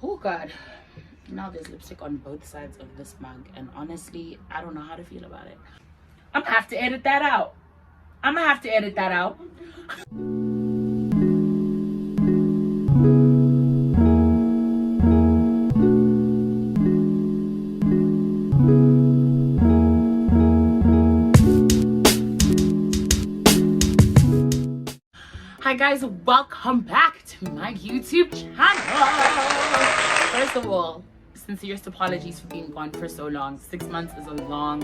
Oh God. Now there's lipstick on both sides of this mug, and honestly, I don't know how to feel about it. I'm gonna have to edit that out. Hi guys, welcome back to my YouTube channel. First of all, sincerest apologies for being gone for so long. 6 months is a long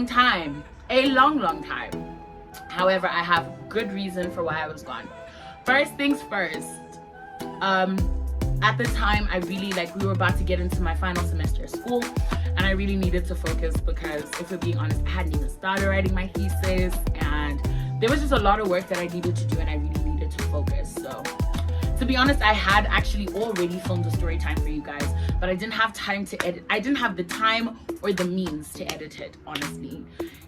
time. A long time. However, I have good reason for why I was gone. First things first, at the time I really we were about to get into my final semester of school, and I really needed to focus because, if we're being honest, I hadn't even started writing my thesis, and there was just a lot of work that I needed to do, and I really needed to focus. So to be honest, I had actually already filmed a story time for you guys, but I didn't have time to edit. I didn't have the time or the means to edit it, honestly.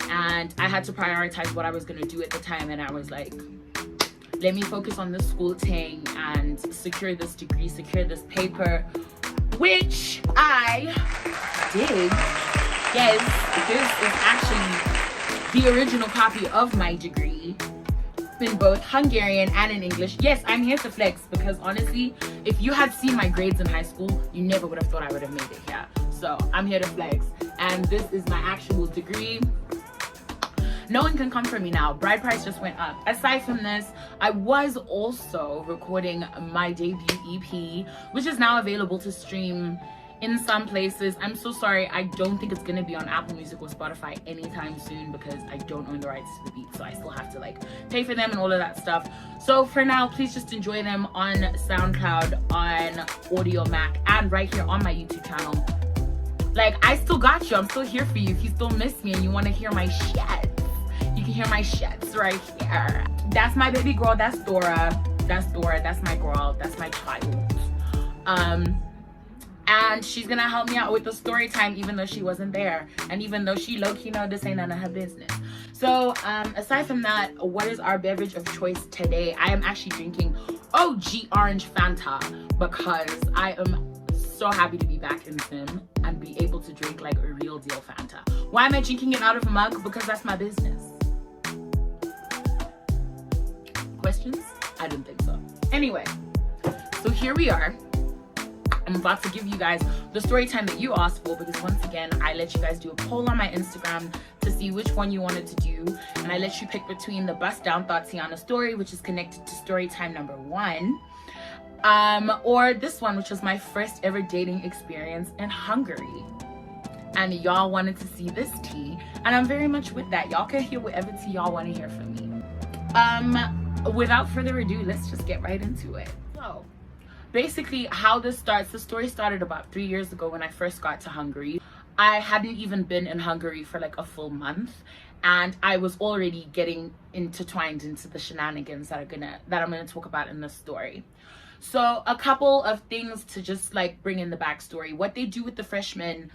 And I had to prioritize what I was gonna do at the time, and I was like, let me focus on this school thing and secure this degree, secure this paper, which I did. Yes, this is actually the original copy of my degree in both Hungarian and in English. Yes, I'm here to flex because honestly, if you had seen my grades in high school, you never would have thought I would have made it here. So I'm here to flex, and this is my actual degree. No one can come for me now. Bride price just went up. Aside from this, I was also recording my debut EP, which is now available to stream in some places. I'm so sorry, I don't think it's gonna be on Apple Music or Spotify anytime soon because I don't own the rights to the beat, so I still have to pay for them and all of that stuff. So for now, please just enjoy them on SoundCloud, on Audio Mac, and right here on my YouTube channel. I still got you. I'm still here for you. If you still miss me and you want to hear my shits, you can hear my shits right here. That's my baby girl. That's Dora. That's my girl. That's my child. And she's gonna help me out with the story time, even though she wasn't there, and even though she low-key know this ain't none of her business. So aside from that, what is our beverage of choice today? I am actually drinking OG orange Fanta because I am so happy to be back in Sim and be able to drink a real deal Fanta. Why am I drinking it out of a mug? Because that's my business. Questions? I didn't think so. Anyway, so here we are. I'm about to give you guys the story time that you asked for, because once again, I let you guys do a poll on my Instagram to see which one you wanted to do, and I let you pick between the Bust Down Thoughtsy story, which is connected to story time number 1, or this one, which was my first ever dating experience in Hungary. And y'all wanted to see this tea, and I'm very much with that. Y'all can hear whatever tea y'all want to hear from me. Without further ado, let's just get right into it. So basically how this starts, the story started about 3 years ago when I first got to Hungary. I hadn't even been in Hungary for a full month, and I was already getting intertwined into the shenanigans that I'm gonna talk about in this story. So a couple of things to just bring in the backstory. What they do with the freshmen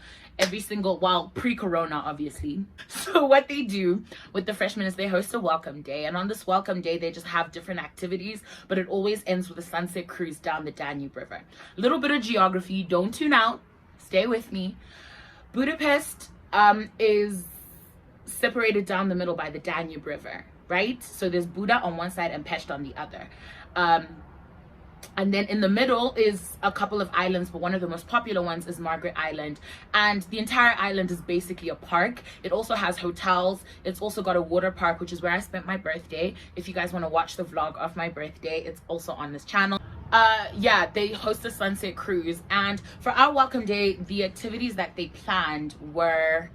pre-corona obviously. So what they do with the freshmen is they host a welcome day, and on this welcome day they just have different activities, but it always ends with a sunset cruise down the Danube River. A little bit of geography, don't tune out, stay with me. Budapest is separated down the middle by the Danube River, right? So there's Buda on one side and Pest on the other. And then in the middle is a couple of islands, but one of the most popular ones is Margaret Island. And the entire island is basically a park. It also has hotels. It's also got a water park, which is where I spent my birthday. If you guys want to watch the vlog of my birthday, it's also on this channel. Yeah, they host a sunset cruise. And for our welcome day, the activities that they planned were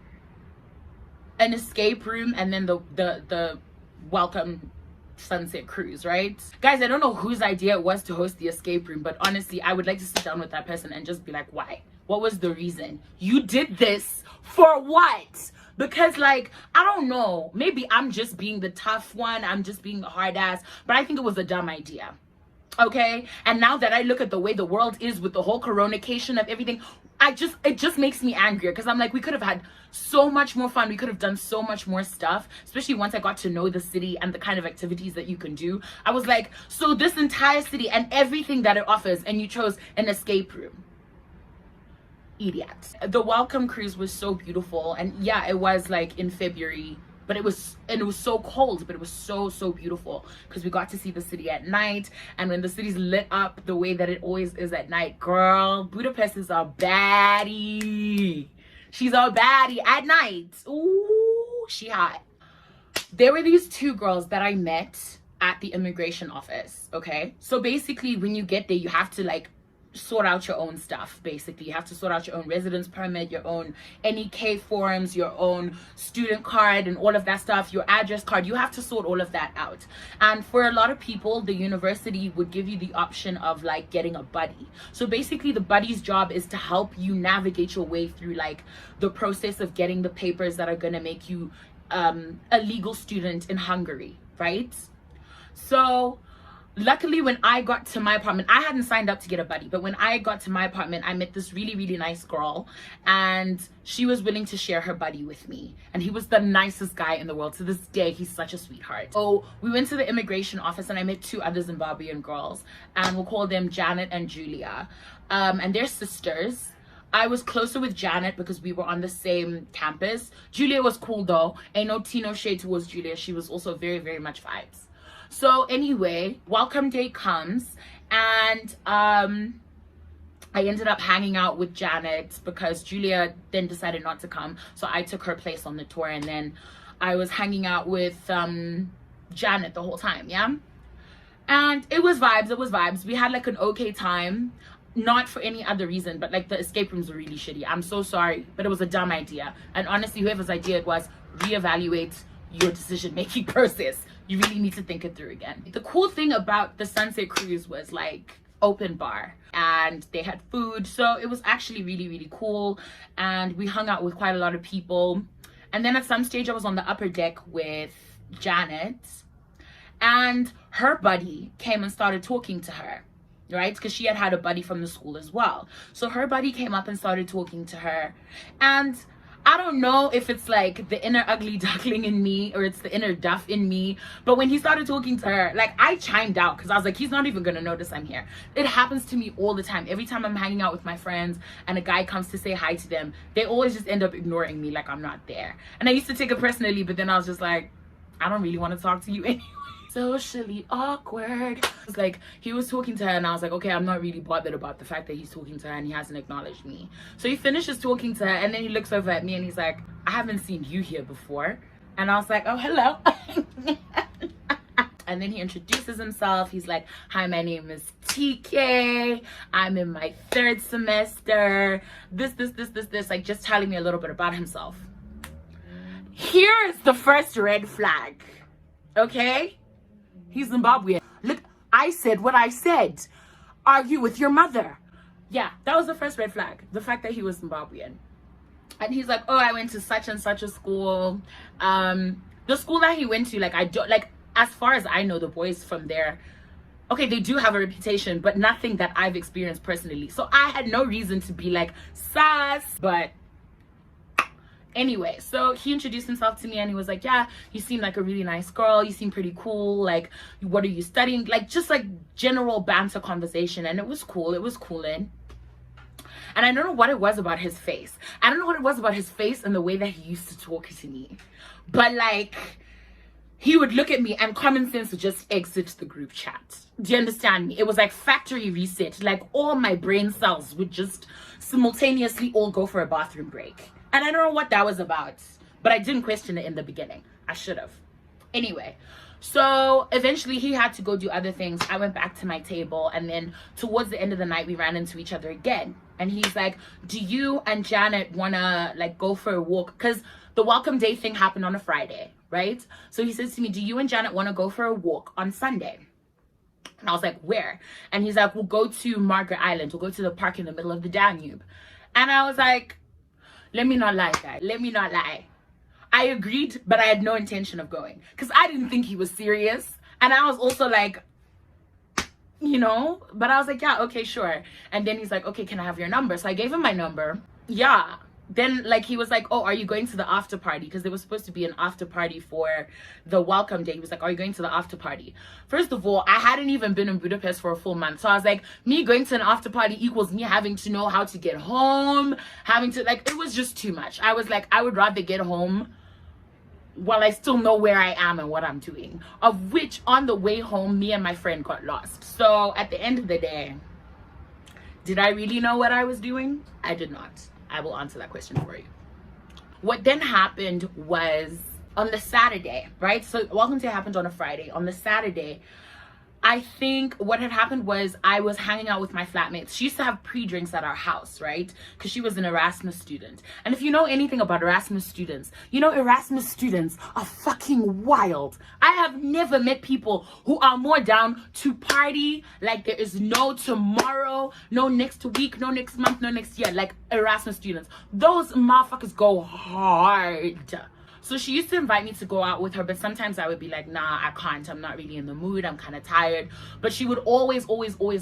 an escape room and then the welcome sunset cruise, right? Guys, I don't know whose idea it was to host the escape room, but honestly, I would like to sit down with that person and just be like, why? What was the reason? You did this for what? Because I don't know, maybe I'm just being the tough one, I'm just being a hard ass, but I think it was a dumb idea. Okay, and now that I look at the way the world is with the whole coronation of everything, it just makes me angrier, because I'm like, we could have had so much more fun, we could have done so much more stuff, especially once I got to know the city and the kind of activities that you can do. I was like, so this entire city and everything that it offers, and you chose an escape room. idiot. The welcome cruise was so beautiful, and yeah, it was like in February, but it was so cold, but it was so beautiful because we got to see the city at night. And when the city's lit up the way that it always is at night, girl, Budapest is a baddie. She's a baddie at night. Ooh, she hot. There were these two girls that I met at the immigration office. Okay, so basically when you get there, you have to like sort out your own stuff. Basically, you have to sort out your own residence permit, your own NEK forms, your own student card, and all of that stuff, your address card. You have to sort all of that out. And for a lot of people, the university would give you the option of like getting a buddy. So basically the buddy's job is to help you navigate your way through like the process of getting the papers that are going to make you a legal student in Hungary, right? So luckily when I got to my apartment, I hadn't signed up to get a buddy, but when I got to my apartment, I met this really nice girl, and she was willing to share her buddy with me, and he was the nicest guy in the world. To this day, he's such a sweetheart. So we went to the immigration office, and I met two other Zimbabwean girls, and we'll call them Janet and Julia, and they're sisters. I was closer with Janet because we were on the same campus. Julia was cool though. Ain't no tea, no shade towards Julia. She was also very much vibes. So anyway, welcome day comes, and I ended up hanging out with Janet because Julia then decided not to come. So I took her place on the tour, and then I was hanging out with Janet the whole time, yeah? And it was vibes. We had like an okay time. Not for any other reason, but like the escape rooms were really shitty. I'm so sorry, but it was a dumb idea. And honestly, whoever's idea it was, reevaluate your decision-making process. You really need to think it through again. The cool thing about the Sunset Cruise was like open bar, and they had food, so it was actually really cool, and we hung out with quite a lot of people. And then at some stage I was on the upper deck with Janet, and her buddy came and started talking to her, right? Because she had a buddy from the school as well. So her buddy came up and started talking to her, and I don't know if it's like the inner ugly duckling in me or it's the inner duff in me, but when he started talking to her, like I chimed out because I was like, he's not even gonna notice I'm here. It happens to me all the time. Every time I'm hanging out with my friends and a guy comes to say hi to them, they always just end up ignoring me like I'm not there. And I used to take it personally, but then I was just like, I don't really want to talk to you anyway. Socially awkward. It's like he was talking to her, and I was like, okay, I'm not really bothered about the fact that he's talking to her and he hasn't acknowledged me. So he finishes talking to her, and then he looks over at me and he's like, I haven't seen you here before. And I was like, oh, hello. And then he introduces himself. He's like, hi, my name is TK. I'm in my 3rd semester. This, like just telling me a little bit about himself. Here's the first red flag, okay? He's Zimbabwean. Look, I said what I said. Argue with your mother. Yeah, that was the first red flag. The fact that he was Zimbabwean. And he's like, oh, I went to such and such a school. The school that he went to, like, I don't, like, as far as I know, the boys from there, okay, they do have a reputation, but nothing that I've experienced personally. So I had no reason to be like, sus, but anyway, so he introduced himself to me, and he was like, yeah, you seem like a really nice girl, you seem pretty cool, like, what are you studying? Like, just like general banter conversation. And it was cool. It was cooling. And I don't know what it was about his face. I don't know what it was about his face and the way that he used to talk to me, but like, he would look at me and common sense would just exit the group chat. Do you understand me? It was like factory reset. Like all my brain cells would just simultaneously all go for a bathroom break. And I don't know what that was about, but I didn't question it in the beginning. I should have. Anyway, so eventually he had to go do other things. I went back to my table, and then towards the end of the night, we ran into each other again. And he's like, do you and Janet wanna like go for a walk? Because the welcome day thing happened on a Friday, right? So he says to me, do you and Janet wanna go for a walk on Sunday? And I was like, where? And he's like, we'll go to Margaret Island. We'll go to the park in the middle of the Danube. And I was like, let me not lie, guys. Let me not lie. I agreed, but I had no intention of going because I didn't think he was serious. And I was also like, you know, but I was like, yeah, okay, sure. And then he's like, okay, can I have your number? So I gave him my number. Yeah, then like he was like, oh, are you going to the after party? Because there was supposed to be an after party for the welcome day. He was like, are you going to the after party? First of all, I hadn't even been in Budapest for a full month, so I was like, me going to an after party equals me having to know how to get home, having to, like, it was just too much. I was like, I would rather get home while I still know where I am and what I'm doing. Of which, on the way home, me and my friend got lost. So at the end of the day, did I really know what I was doing? I did not. I will answer that question for you. What then happened was on the Saturday, right? So welcome to happened on a Friday. On the Saturday, I think what had happened was I was hanging out with my flatmates. She used to have pre-drinks at our house, right? Because she was an Erasmus student. And if you know anything about Erasmus students, you know Erasmus students are fucking wild. I have never met people who are more down to party like there is no tomorrow, no next week, no next month, no next year, like Erasmus students. Those motherfuckers go hard. So she used to invite me to go out with her, but sometimes I would be like, nah, I can't. I'm not really in the mood. I'm kind of tired. But she would always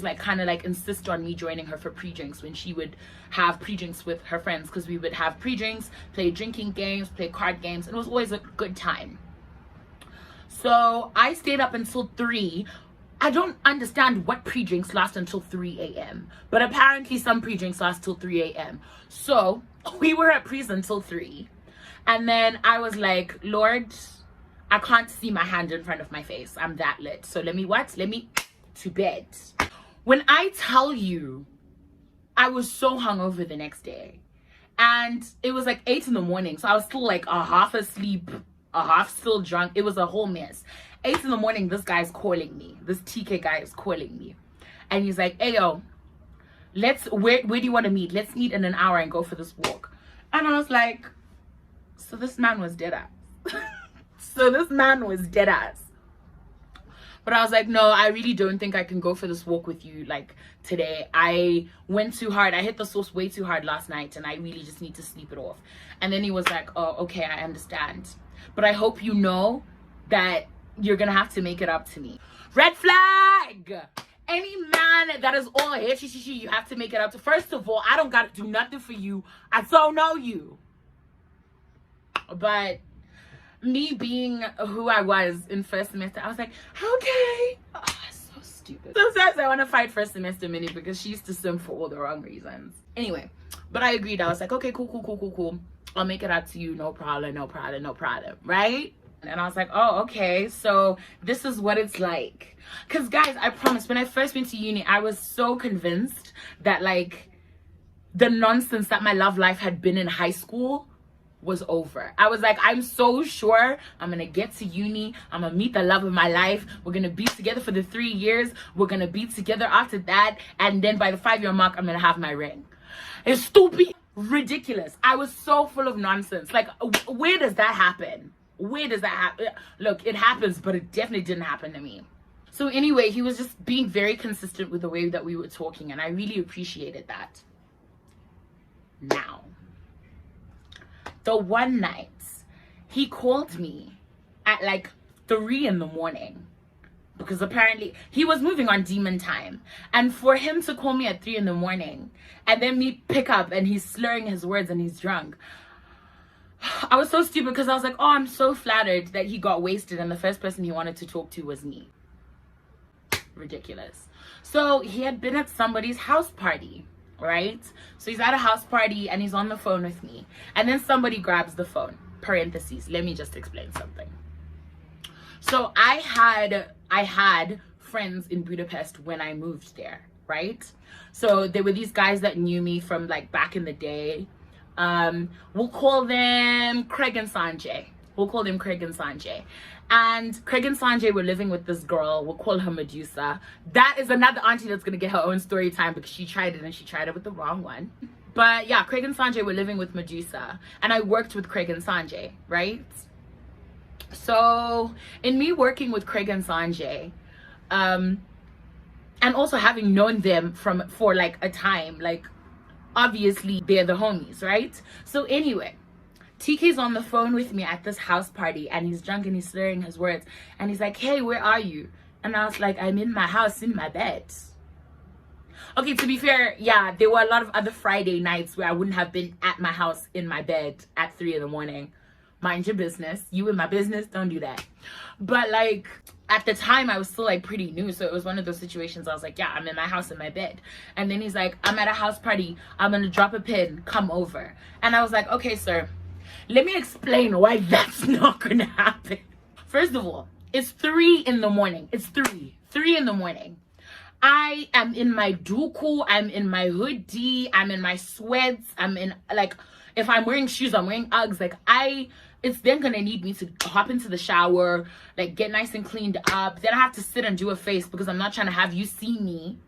like kind of like insist on me joining her for pre-drinks when she would have pre-drinks with her friends, because we would have pre-drinks, play drinking games, play card games, and it was always a good time. So I stayed up until 3. I don't understand what pre-drinks last until 3 a.m. But apparently some pre-drinks last till 3 a.m. So we were at pre's until 3. And then I was like, Lord, I can't see my hand in front of my face. I'm that lit. So let me to bed. When I tell you, I was so hungover the next day. And it was like 8 in the morning. So I was still like a half asleep, a half still drunk. It was a whole mess. 8 in the morning, this guy's calling me. This TK guy is calling me. And he's like, hey, yo, where do you want to meet? Let's meet in an hour and go for this walk. And I was like, so this man was dead ass. So this man was dead ass. But I was like, no, I really don't think I can go for this walk with you like today. I went too hard. I hit the sauce way too hard last night and I really just need to sleep it off. And then he was like, oh, okay, I understand. But I hope you know that you're going to have to make it up to me. Red flag! Any man that is all here, you have to make it up to. First of all, I don't got to do nothing for you. I don't know you. But me being who I was in first semester, I was like, okay. Oh, so stupid. Sometimes I want to fight first semester Minnie because she used to sim for all the wrong reasons. Anyway, but I agreed. I was like, okay, cool. I'll make it out to you. No problem. Right? And I was like, oh, okay. So this is what it's like. Because guys, I promise, when I first went to uni, I was so convinced that like the nonsense that my love life had been in high school was over. I was like, I'm so sure I'm gonna get to uni, I'm gonna meet the love of my life, we're gonna be together for the 3 years, we're gonna be together after that, and then by the 5-year mark I'm gonna have my ring. It's stupid, ridiculous. I was so full of nonsense. Like, where does that happen? Look, it happens, but it definitely didn't happen to me. So anyway, he was just being very consistent with the way that we were talking, and I really appreciated that. Now, the one night he called me at like 3 in the morning, because apparently he was moving on demon time, and for him to call me at 3 in the morning and then me pick up and he's slurring his words and he's drunk, I was so stupid because I was like, oh, I'm so flattered that he got wasted and the first person he wanted to talk to was me. Ridiculous. So he had been at somebody's house party, right? So he's at a house party and he's on the phone with me, and then somebody grabs the phone. Parentheses, let me just explain something. So I had friends in Budapest when I moved there, right? So there were these guys that knew me from like back in the day. We'll call them Craig and Sanjay. And Craig and Sanjay were living with this girl. We'll call her Medusa. That is another auntie that's going to get her own story time because she tried it and she tried it with the wrong one. But yeah, Craig and Sanjay were living with Medusa. And I worked with Craig and Sanjay, right? So in me working with Craig and Sanjay, and also having known them for like a time, like obviously they're the homies, right? So anyway, TK's on the phone with me at this house party and he's drunk and he's slurring his words and he's like, hey, where are you? And I was like, I'm in my house in my bed. Okay, to be fair, yeah, there were a lot of other Friday nights where I wouldn't have been at my house in my bed at 3 in the morning. Mind your business. You in my business, don't do that. But like at the time I was still like pretty new, so it was one of those situations I was like, yeah, I'm in my house in my bed. And then he's like, I'm at a house party, I'm gonna drop a pin, come over. And I was like, okay, sir, let me explain why that's not gonna happen. First of all, it's 3 in the morning. It's 3 in the morning. I am in my duku, I'm in my hoodie, I'm in my sweats, I'm in, like, if I'm wearing shoes, I'm wearing Uggs. Like, it's then gonna need me to hop into the shower, like, get nice and cleaned up. Then I have to sit and do a face because I'm not trying to have you see me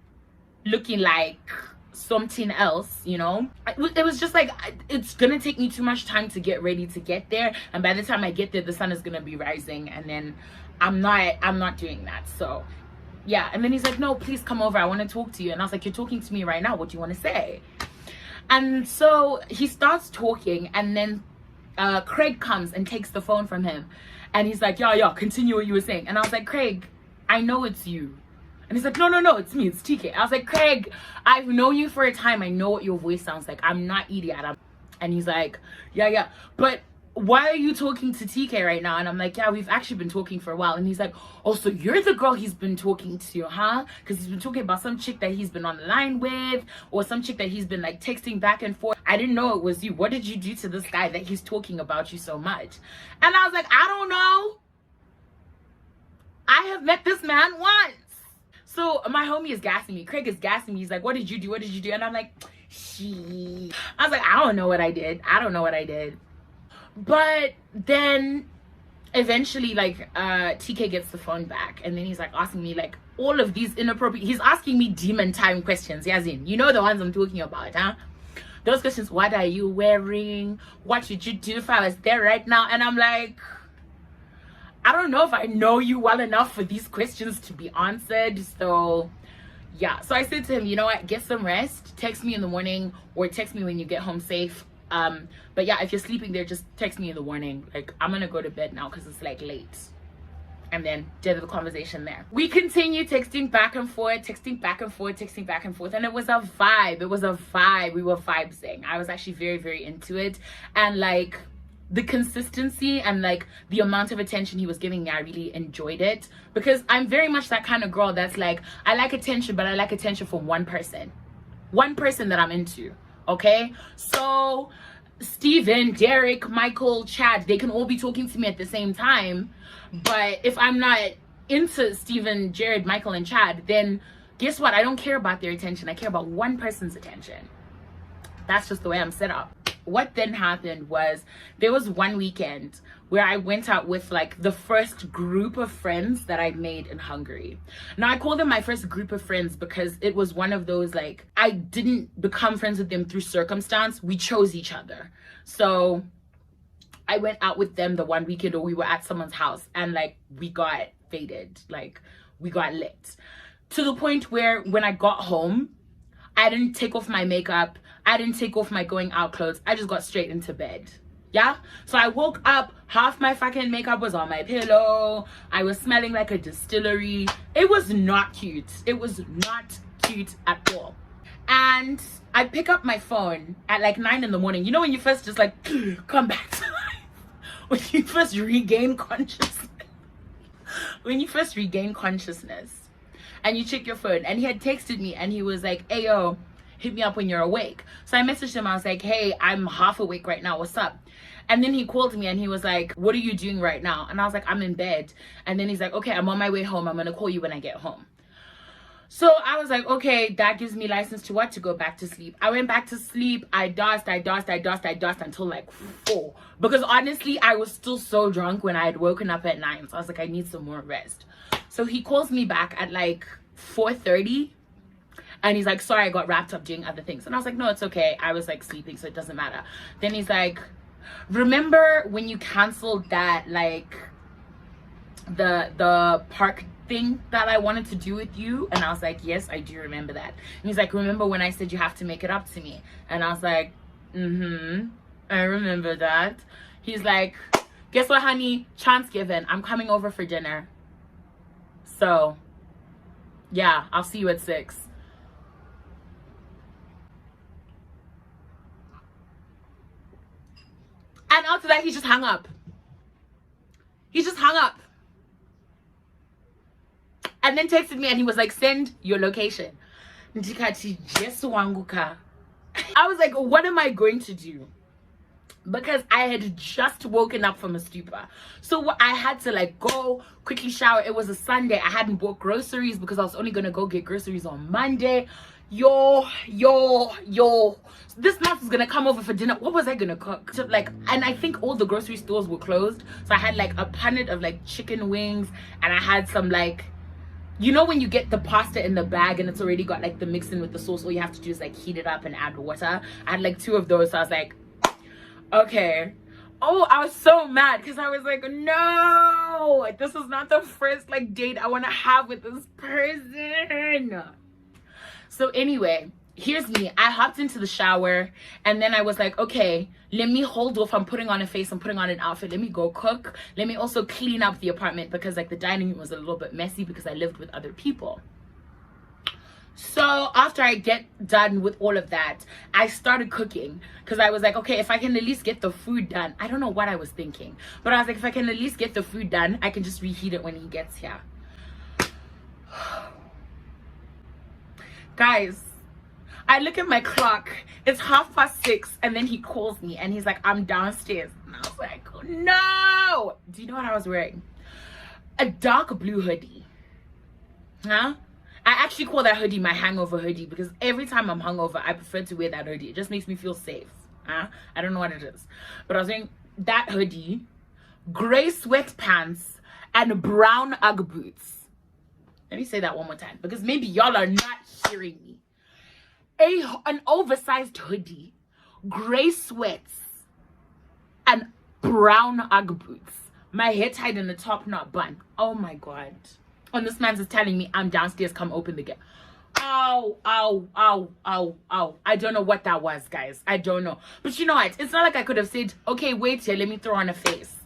looking like something else, you know. It was just like, it's gonna take me too much time to get ready to get there, and by the time I get there, the sun is gonna be rising, and then I'm not doing that. So yeah. And then he's like, no, please come over, I want to talk to you. And I was like, you're talking to me right now, what do you want to say? And so he starts talking, and then Craig comes and takes the phone from him, and he's like, yeah, continue what you were saying. And I was like, Craig, I know it's you. And he's like, no, it's me, it's TK. I was like, Craig, I've known you for a time, I know what your voice sounds like, I'm not idiot. And he's like, yeah, but why are you talking to TK right now? And I'm like, yeah, we've actually been talking for a while. And he's like, oh, so you're the girl he's been talking to, huh? Because he's been talking about some chick that he's been on the line with, or some chick that he's been like texting back and forth. I didn't know it was you. What did you do to this guy that he's talking about you so much? And I was like, I don't know, I have met this man once. So my homie is gassing me, Craig is gassing me. He's like, what did you do? And I'm like, I was like, I don't know what I did. But then eventually, like, TK gets the phone back, and then he's like asking me like all of these inappropriate, he's asking me demon time questions, as in, you know, the ones I'm talking about, huh? Those questions, what are you wearing? What should you do if I was there right now? And I'm like, I don't know if I know you well enough for these questions to be answered. So yeah, so I said to him, you know what, get some rest, text me in the morning, or text me when you get home safe. But yeah, if you're sleeping there, just text me in the morning. Like, I'm gonna go to bed now because it's like late. And then did the conversation there. We continued texting back and forth, and it was a vibe. We were vibing. I was actually very, very into it. And like the consistency and like the amount of attention he was giving me, I really enjoyed it, because I'm very much that kind of girl that's like, I like attention, but I like attention from one person that I'm into. Okay, so Steven, Derek, Michael, Chad, they can all be talking to me at the same time, but if I'm not into Steven, Jared, Michael, and Chad, then guess what? I don't care about their attention. I care about one person's attention. That's just the way I'm set up. What then happened was, there was one weekend where I went out with like the first group of friends that I made in Hungary. Now, I call them my first group of friends because it was one of those, like, I didn't become friends with them through circumstance. We chose each other. So I went out with them the one weekend, or we were at someone's house, and like we got faded, like we got lit, to the point where when I got home, I didn't take off my makeup, I didn't take off my going out clothes, I just got straight into bed. Yeah, so I woke up, half my fucking makeup was on my pillow, I was smelling like a distillery. It was not cute. It was not cute at all. And I pick up my phone at like 9 in the morning. You know when you first just like come back to life, when you first regain consciousness, and you check your phone. And he had texted me and he was like, hey yo, hit me up when you're awake. So I messaged him, I was like, hey, I'm half awake right now, what's up? And then he called me and he was like, what are you doing right now? And I was like, I'm in bed. And then he's like, okay, I'm on my way home, I'm gonna call you when I get home. So I was like, okay, that gives me license to what? To go back to sleep. I went back to sleep. I dozed until like 4. Because honestly, I was still so drunk when I had woken up at 9. So I was like, I need some more rest. So he calls me back at like 4:30. And he's like, sorry, I got wrapped up doing other things. And I was like, no, it's okay. I was like sleeping, so it doesn't matter. Then he's like, remember when you canceled that, like the park thing that I wanted to do with you? And I was like, yes, I do remember that. And he's like, remember when I said you have to make it up to me? And I was like, I remember that. He's like, guess what, honey? Chance given. I'm coming over for dinner. So yeah, I'll see you at 6. And after that, he just hung up. He just hung up. And then texted me and he was like, send your location. I was like, what am I going to do? Because I had just woken up from a stupor. So I had to like go quickly shower. It was a Sunday. I hadn't bought groceries because I was only going to go get groceries on Monday. Yo, this month is gonna come over for dinner. What was I gonna cook? So, like, and I think all the grocery stores were closed, so I had like a punnet of like chicken wings, and I had some like, you know when you get the pasta in the bag and it's already got like the mix in with the sauce, all you have to do is like heat it up and add water. I had like 2 of those, so I was like, okay. Oh, I was so mad because I was like, no, this is not the first like date I want to have with this person. So anyway, here's me. I hopped into the shower and then I was like, okay, let me hold off. I'm putting on a face. I'm putting on an outfit. Let me go cook. Let me also clean up the apartment because like the dining room was a little bit messy because I lived with other people. So after I get done with all of that, I started cooking because I was like, okay, if I can at least get the food done. I don't know what I was thinking, but I was like, if I can at least get the food done, I can just reheat it when he gets here. Guys, I look at my clock, it's 6:30, and then he calls me and he's like, I'm downstairs. And I was like, oh, no. Do you know what I was wearing? A dark blue hoodie. Huh? I actually call that hoodie my hangover hoodie because every time I'm hungover, I prefer to wear that hoodie. It just makes me feel safe. Huh? I don't know what it is. But I was wearing that hoodie, gray sweatpants, and brown Ugg boots. Let me say that one more time because maybe y'all are not hearing me. An oversized hoodie, gray sweats, and brown Ugg boots. My hair tied in a top knot bun. Oh my god. And this man's is telling me I'm downstairs, come open the gate. Ow, ow, ow, ow, ow. I don't know what that was, guys. I don't know. But you know what? It's not like I could have said, okay, wait here, let me throw on a face.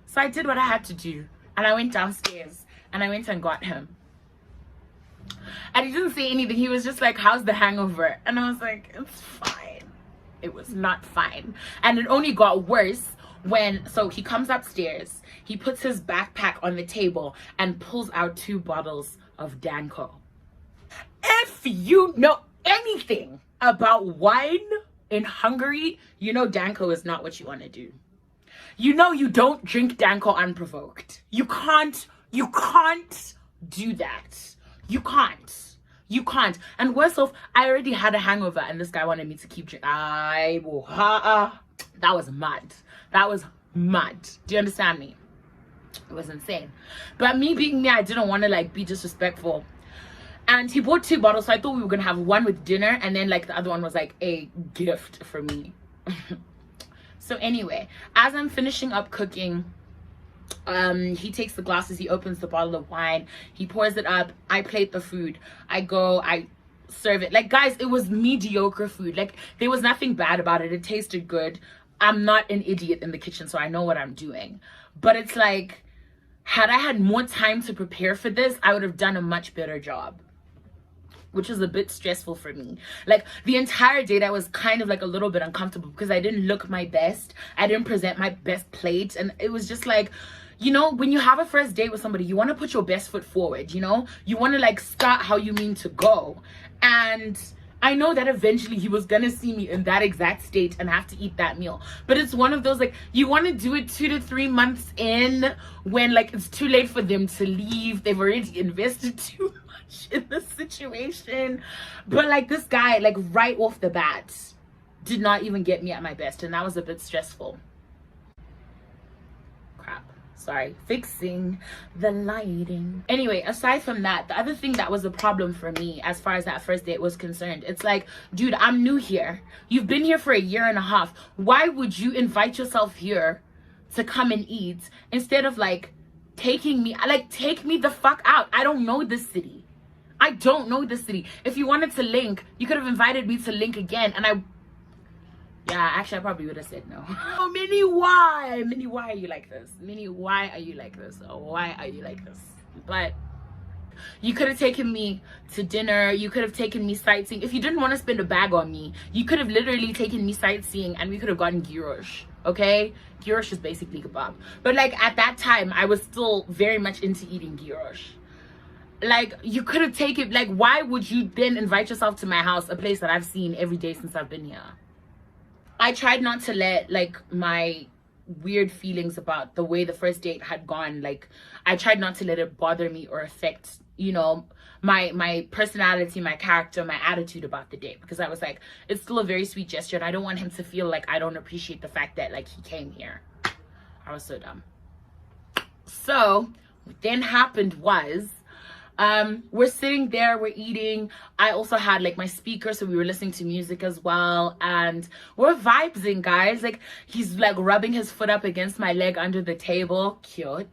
So I did what I had to do. And I went downstairs and I went and got him. And he didn't say anything. He was just like, how's the hangover? And I was like, it's fine. It was not fine. And it only got worse when, so he comes upstairs, he puts his backpack on the table and pulls out 2 bottles of Danko. If you know anything about wine in Hungary, you know Danko is not what you want to do. You know you don't drink Danko unprovoked. You can't do that. You can't. And worse off, I already had a hangover and this guy wanted me to keep drinking. That was mad. That was mad. Do you understand me? It was insane. But me being me, I didn't want to like be disrespectful. And he bought 2 bottles, so I thought we were gonna have one with dinner and then like the other one was like a gift for me. So anyway, as I'm finishing up cooking, he takes the glasses, he opens the bottle of wine, he pours it up, I plate the food, I go, I serve it. Like, guys, it was mediocre food. Like, there was nothing bad about it. It tasted good. I'm not an idiot in the kitchen, so I know what I'm doing. But it's like, had I had more time to prepare for this, I would have done a much better job, which was a bit stressful for me. Like, the entire date I was kind of like a little bit uncomfortable because I didn't look my best, I didn't present my best plate, and it was just like, you know, when you have a first date with somebody, you want to put your best foot forward, you know, you want to like start how you mean to go. And I know that eventually he was gonna see me in that exact state and have to eat that meal, but it's one of those like, you want to do it 2 to 3 months in when like it's too late for them to leave, they've already invested too much in the situation. But like, this guy, like right off the bat, did not even get me at my best, and that was a bit stressful. Sorry, fixing the lighting. Anyway, aside from that, the other thing that was a problem for me as far as that first date was concerned, it's like, dude, I'm new here. You've been here for 1.5 years. Why would you invite yourself here to come and eat instead of like taking me, like, take me the fuck out? I don't know this city. I don't know this city. If you wanted to link, you could have invited me to link again, and yeah, actually, I probably would have said no. Oh, Minnie, why? Minnie, why are you like this? Minnie, why are you like this? Oh, why are you like this? But you could have taken me to dinner. You could have taken me sightseeing. If you didn't want to spend a bag on me, you could have literally taken me sightseeing and we could have gotten gyros. okay? Gyros is basically kebab. But like at that time, I was still very much into eating gyros. Like, you could have taken, like, why would you then invite yourself to my house, a place that I've seen every day since I've been here? I tried not to let, like, my weird feelings about the way the first date had gone, like, I tried not to let it bother me or affect, you know, my personality, my character, my attitude about the date, because I was like, it's still a very sweet gesture, and I don't want him to feel like I don't appreciate the fact that, like, he came here. I was so dumb. So what then happened was, we're sitting there, we're eating. I also had like my speaker, so we were listening to music as well, and we're vibing, guys. Like, he's like rubbing his foot up against my leg under the table. Cute.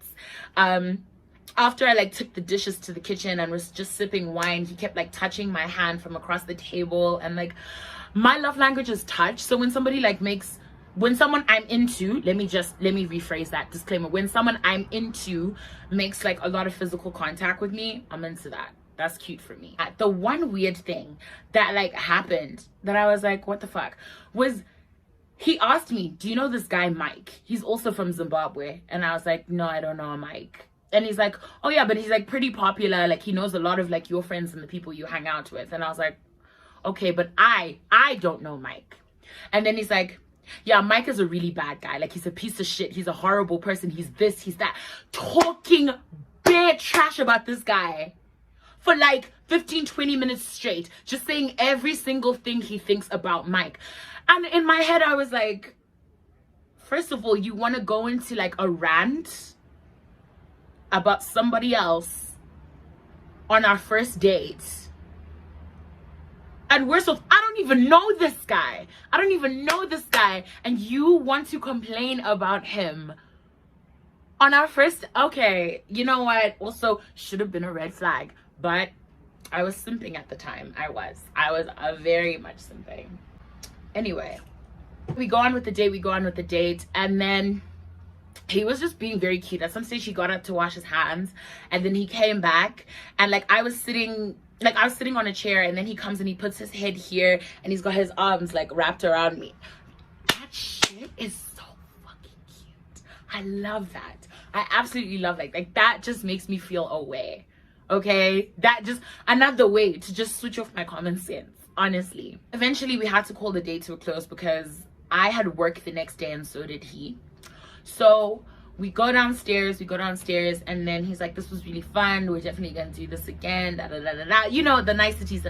After I like took the dishes to the kitchen and was just sipping wine, he kept like touching my hand from across the table. And like, my love language is touch. So when somebody like when someone I'm into, let me rephrase that disclaimer. When someone I'm into makes like a lot of physical contact with me, I'm into that. That's cute for me. The one weird thing that like happened that I was like, what the fuck, was he asked me, do you know this guy Mike? He's also from Zimbabwe. And I was like, no, I don't know Mike. And he's like, oh yeah, but he's like pretty popular. Like, he knows a lot of like your friends and the people you hang out with. And I was like, okay, but I don't know Mike. And then he's like, yeah, Mike is a really bad guy. Like, he's a piece of shit. He's a horrible person. He's this, he's that. Talking bad trash about this guy for like 15-20 minutes straight. Just saying every single thing he thinks about Mike. And in my head, I was like, first of all, you want to go into like a rant about somebody else on our first date? And worse off, I don't even know this guy. I don't even know this guy. And you want to complain about him on our first... Okay, you know what? Also, should have been a red flag. But I was simping at the time. I was very much simping. Anyway, we go on with the date. And then he was just being very cute. At some stage, he got up to wash his hands. And then he came back. And like, I was sitting on a chair, and then he comes and he puts his head here, and he's got his arms like wrapped around me. That shit is so fucking cute. I love that. I absolutely love that. Like, that just makes me feel away. Okay, that just another way to just switch off my common sense, honestly. Eventually we had to call the date to a close because I had work the next day, and so did he. So we go downstairs, and then he's like, this was really fun, we're definitely gonna do this again, da da da da da. You know, the niceties.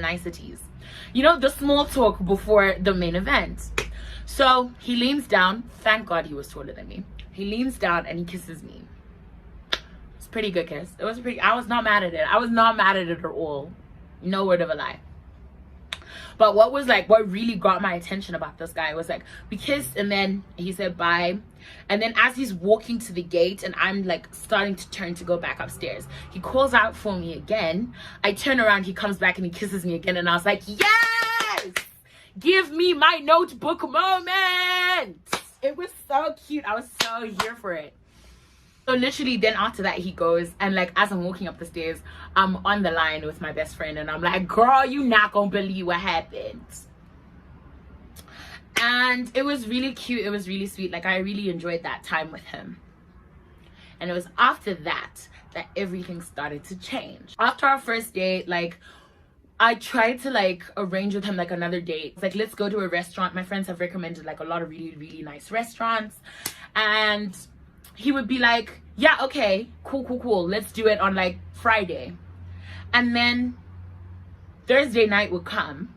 You know, the small talk before the main event. So he leans down. Thank God he was taller than me. He leans down and he kisses me. It's a pretty good kiss. It was pretty... I was not mad at it. I was not mad at it at all. No word of a lie. But what really got my attention about this guy was like, we kissed, and then he said bye. And then as he's walking to the gate and I'm like starting to turn to go back upstairs, he calls out for me again. I turn around, he comes back and he kisses me again. And I was like, yes! Give me my notebook moment! It was so cute. I was so here for it. So literally then after that, he goes, and like as I'm walking up the stairs, I'm on the line with my best friend, and I'm like, girl, you not gonna believe what happened. And it was really cute. It was really sweet. Like, I really enjoyed that time with him. And it was after that everything started to change. After our first date, like, I tried to like arrange with him like another date. It's like, let's go to a restaurant. My friends have recommended like a lot of really, really nice restaurants. And he would be like, yeah, okay, cool, let's do it on like Friday. And then Thursday night would come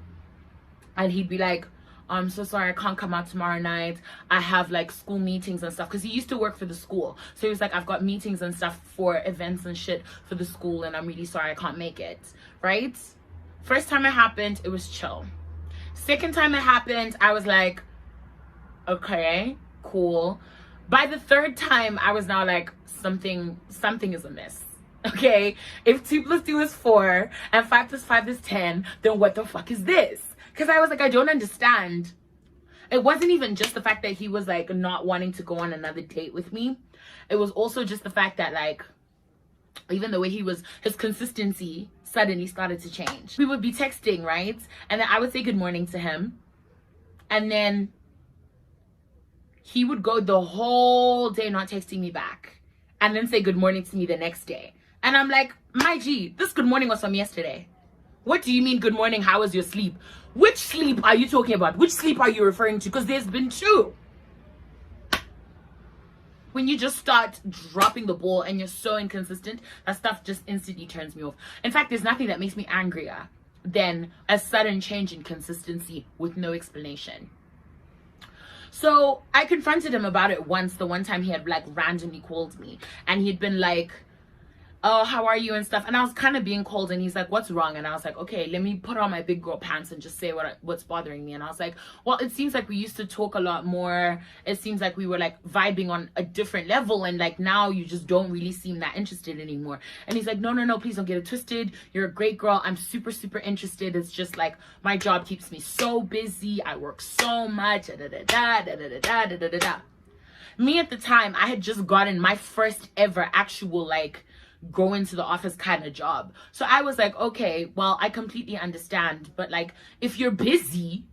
and he'd be like, I'm so sorry, I can't come out tomorrow night. I have like school meetings and stuff, because he used to work for the school. So he was like, I've got meetings and stuff for events and shit for the school, and I'm really sorry I can't make it, right? First time it happened, it was chill. Second time it happened, I was like, okay, cool. By the third time, I was now like, something is amiss. Okay, if 2 + 2 is 4 and 5 + 5 is 10, then what the fuck is this? Because I was like, I don't understand. It wasn't even just the fact that he was like not wanting to go on another date with me. It was also just the fact that like, even the way he was, his consistency suddenly started to change. We would be texting, right? And then I would say good morning to him. And then he would go the whole day not texting me back and then say good morning to me the next day. And I'm like, my G, this good morning was from yesterday. What do you mean good morning? How was your sleep? Which sleep are you talking about? Which sleep are you referring to? Because there's been two. When you just start dropping the ball and you're so inconsistent, that stuff just instantly turns me off. In fact, there's nothing that makes me angrier than a sudden change in consistency with no explanation. So I confronted him about it once. The one time he had like randomly called me and he'd been like, oh, how are you and stuff, and I was kind of being cold, and he's like, what's wrong? And I was like, okay, let me put on my big girl pants and just say what's bothering me. And I was like, well, it seems like we used to talk a lot more. It seems like we were like vibing on a different level, and like now you just don't really seem that interested anymore. And he's like, no, please don't get it twisted, you're a great girl, I'm super interested. It's just like my job keeps me so busy, I work so much, Me at the time, I had just gotten my first ever actual like go into the office kind of job. So I was like, okay, well, I completely understand, but like if you're busy,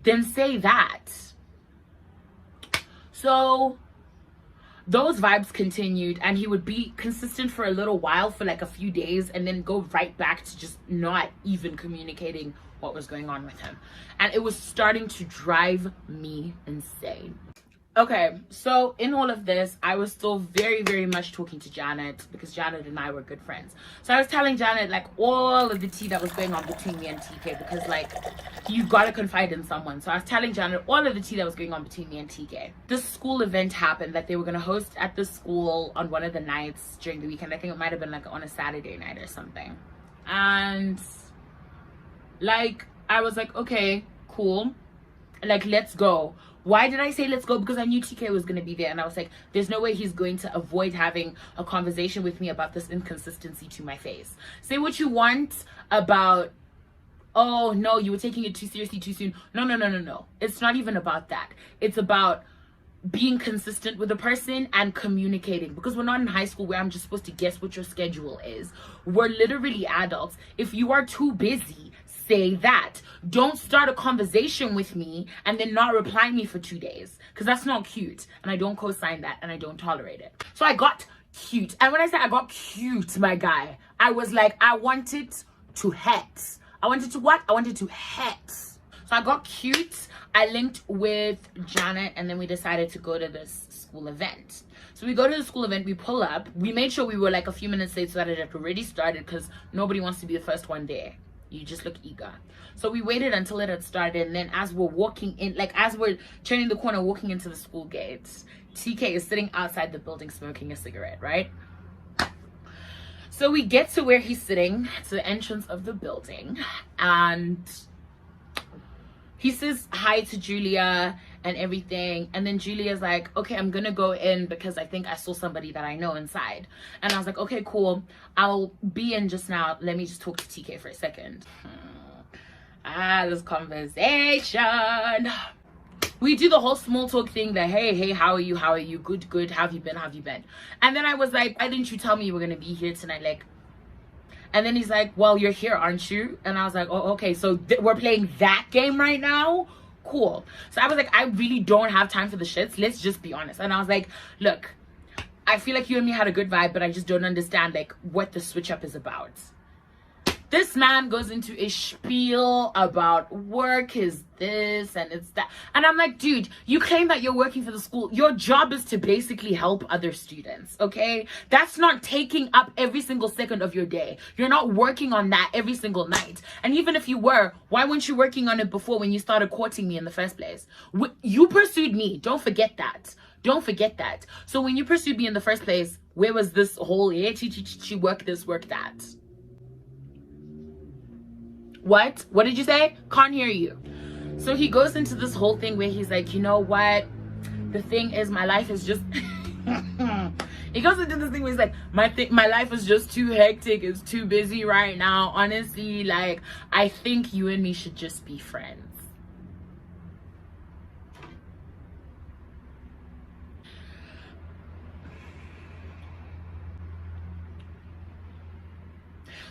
then say that. So those vibes continued, and he would be consistent for a little while, for like a few days, and then go right back to just not even communicating what was going on with him. And it was starting to drive me insane. Okay, so in all of this, I was still very much talking to Janet, because Janet and I were good friends. So I was telling Janet like all of the tea that was going on between me and TK, because like you gotta confide in someone. So I was telling Janet all of the tea that was going on between me and TK. This school event happened that they were gonna host at the school on one of the nights during the weekend. I think it might have been like on a Saturday night or something. And like I was like, okay, cool, like let's go. Why did I say let's go? Because I knew TK was going to be there, and I was like, there's no way he's going to avoid having a conversation with me about this inconsistency to my face. Say what you want about, oh no, you were taking it too seriously too soon. No. It's not even about that. It's about being consistent with a person and communicating, because we're not in high school where I'm just supposed to guess what your schedule is. We're literally adults. If you are too busy, say that. Don't start a conversation with me and then not reply me for 2 days, because that's not cute, and I don't co-sign that, and I don't tolerate it. So I got cute, and when I say I got cute, my guy, I was like, I wanted to hex. I wanted to what? I wanted to hex. So I got cute. I linked with Janet, and then we decided to go to this school event. So we go to the school event, we pull up, we made sure we were like a few minutes late so that it had already started, because nobody wants to be the first one there. You just look eager. So we waited until it had started, and then as we're walking in, like as we're turning the corner walking into the school gates, TK is sitting outside the building smoking a cigarette, right? So we get to where he's sitting, to the entrance of the building, and he says hi to Julia and everything, and then Julia's like, okay, I'm gonna go in because I think I saw somebody that I know inside. And I was like, okay, cool, I'll be in just now, let me just talk to TK for a second. This conversation, we do the whole small talk thing, that hey, how are you, good, how have you been? And then I was like, why didn't you tell me you were gonna be here tonight? Like, and then he's like, well, you're here, aren't you? And I was like, oh, okay, so we're playing that game right now? Cool. So I was like, I really don't have time for the shits, let's just be honest. And I was like, look, I feel like you and me had a good vibe, but I just don't understand like what the switch up is about. This man goes into a spiel about work is this and it's that, and I'm like, dude, you claim that you're working for the school. Your job is to basically help other students, okay? That's not taking up every single second of your day. You're not working on that every single night. And even if you were, why weren't you working on it before, when you started courting me in the first place? You pursued me, don't forget that. Don't forget that. So when you pursued me in the first place, where was this whole work this, work that? What did you say? Can't hear you. So he goes into this whole thing where he's like, you know what, the thing is, my life is just he goes into this thing where he's like, my life is just too hectic, it's too busy right now, honestly, like I think you and me should just be friends.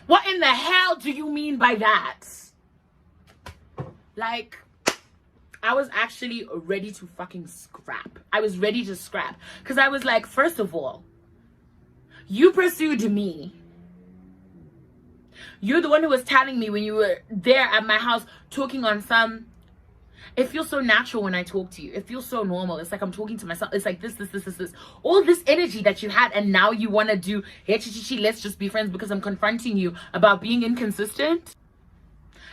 What in the hell do you mean by that? Like, I was actually ready to fucking scrap. I was ready to scrap. Because I was like, first of all, you pursued me. You're the one who was telling me when you were there at my house talking on some... It feels so natural when I talk to you. It feels so normal. It's like I'm talking to myself. It's like this. All this energy that you had, and now you want to do, hey, let's just be friends because I'm confronting you about being inconsistent.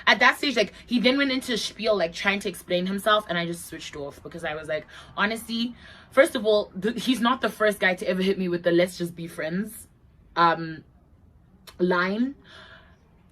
At that stage, like, he then went into a spiel, like, trying to explain himself, and I just switched off because I was like, honestly, first of all, he's not the first guy to ever hit me with the let's just be friends line.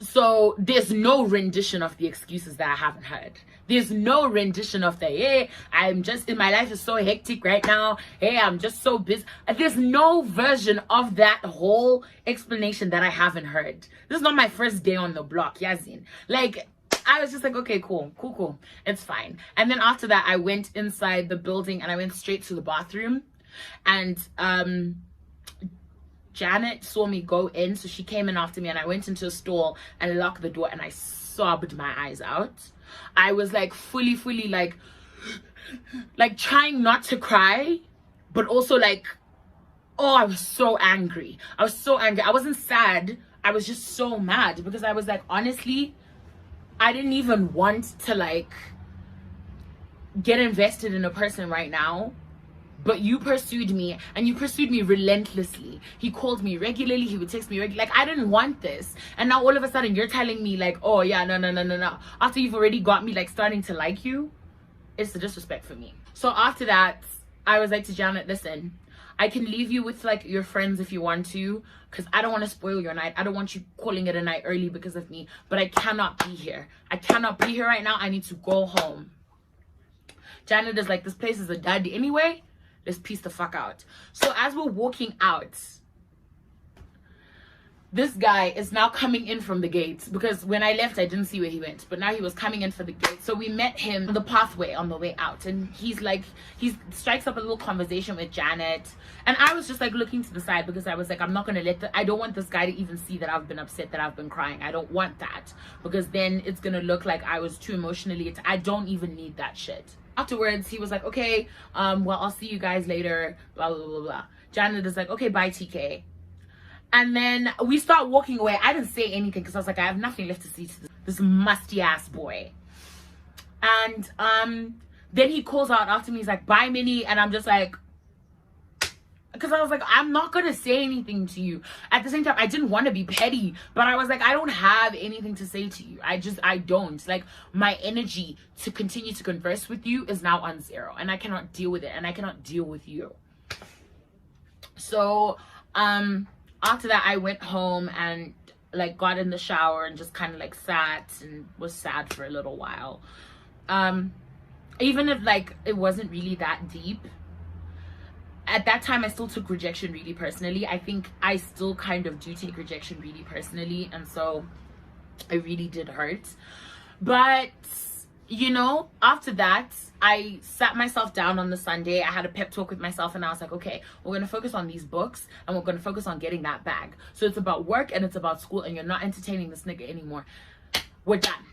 So there's no rendition of the excuses that I haven't heard. There's no rendition of the, hey, I'm just, in my life is so hectic right now. Hey, I'm just so busy. There's no version of that whole explanation that I haven't heard. This is not my first day on the block, Yazin. Like, I was just like, okay, cool. It's fine. And then after that, I went inside the building and I went straight to the bathroom. And, Janet saw me go in, so she came in after me, and I went into a stall and locked the door, and I sobbed my eyes out. I was like fully like trying not to cry, but also like, oh, I was so angry. I wasn't sad. I was just so mad because I was like, honestly, I didn't even want to like get invested in a person right now. But you pursued me, and you pursued me relentlessly. He called me regularly. He would text me regularly. Like, I didn't want this. And now all of a sudden, you're telling me, like, oh, yeah, no. After you've already got me, like, starting to like you, it's the disrespect for me. So after that, I was like to Janet, listen, I can leave you with, like, your friends if you want to, because I don't want to spoil your night. I don't want you calling it a night early because of me. But I cannot be here. I cannot be here right now. I need to go home. Janet is like, this place is a dud anyway. Let's peace the fuck out. So as we're walking out, this guy is now coming in from the gates, because when I left I didn't see where he went, but now he was coming in for the gate. So we met him on the pathway on the way out, and he's like, he strikes up a little conversation with Janet, and I was just like looking to the side because I was like, I'm not gonna I don't want this guy to even see that I've been upset, that I've been crying. I don't want that, because then it's gonna look like I was too emotionally I don't even need that shit. Afterwards, he was like, okay, well, I'll see you guys later, blah, blah, blah, blah. Janet is like, okay, bye, TK. And then we start walking away. I didn't say anything because I was like, I have nothing left to see to this musty-ass boy. And then he calls out after me. He's like, bye, Minnie. And I'm just like, because I was like, I'm not going to say anything to you. At the same time, I didn't want to be petty, but I was like, I don't have anything to say to you. I don't. Like, my energy to continue to converse with you is now on zero, and I cannot deal with it, and I cannot deal with you. So, after that, I went home and, like, got in the shower and just kind of, like, sat and was sad for a little while. Even if, like, it wasn't really that deep, at that time I still took rejection really personally. I think I still kind of do take rejection really personally, and so it really did hurt. But you know, after that, I sat myself down on the Sunday. I had a pep talk with myself, and I was like, okay, we're going to focus on these books, and we're going to focus on getting that bag. So it's about work and it's about school, and you're not entertaining this nigga anymore. We're done.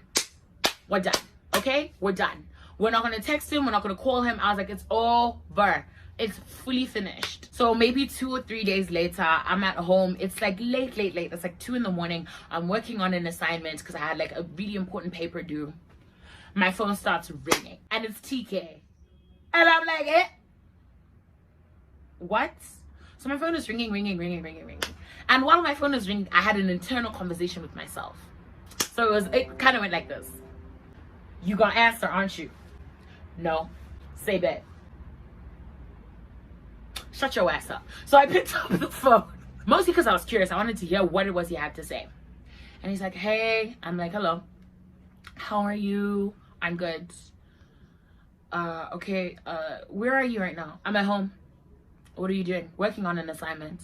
We're done. Okay? We're done. We're not going to text him. We're not going to call him. I was like, it's over. It's fully finished. So maybe 2 or 3 days later, I'm at home. It's like late. It's like 2 in the morning. I'm working on an assignment because I had like a really important paper due. My phone starts ringing, and it's TK. And I'm like, eh? What? So my phone is ringing. And while my phone is ringing, I had an internal conversation with myself. So it kind of went like this. You gonna answer, aren't you? No. Say bet. Shut your ass up. So I picked up the phone, mostly because I was curious. I wanted to hear what it was he had to say. And he's like, hey. I'm like, hello. How are you? I'm good. Okay. Where are you right now? I'm at home. What are you doing? Working on an assignment.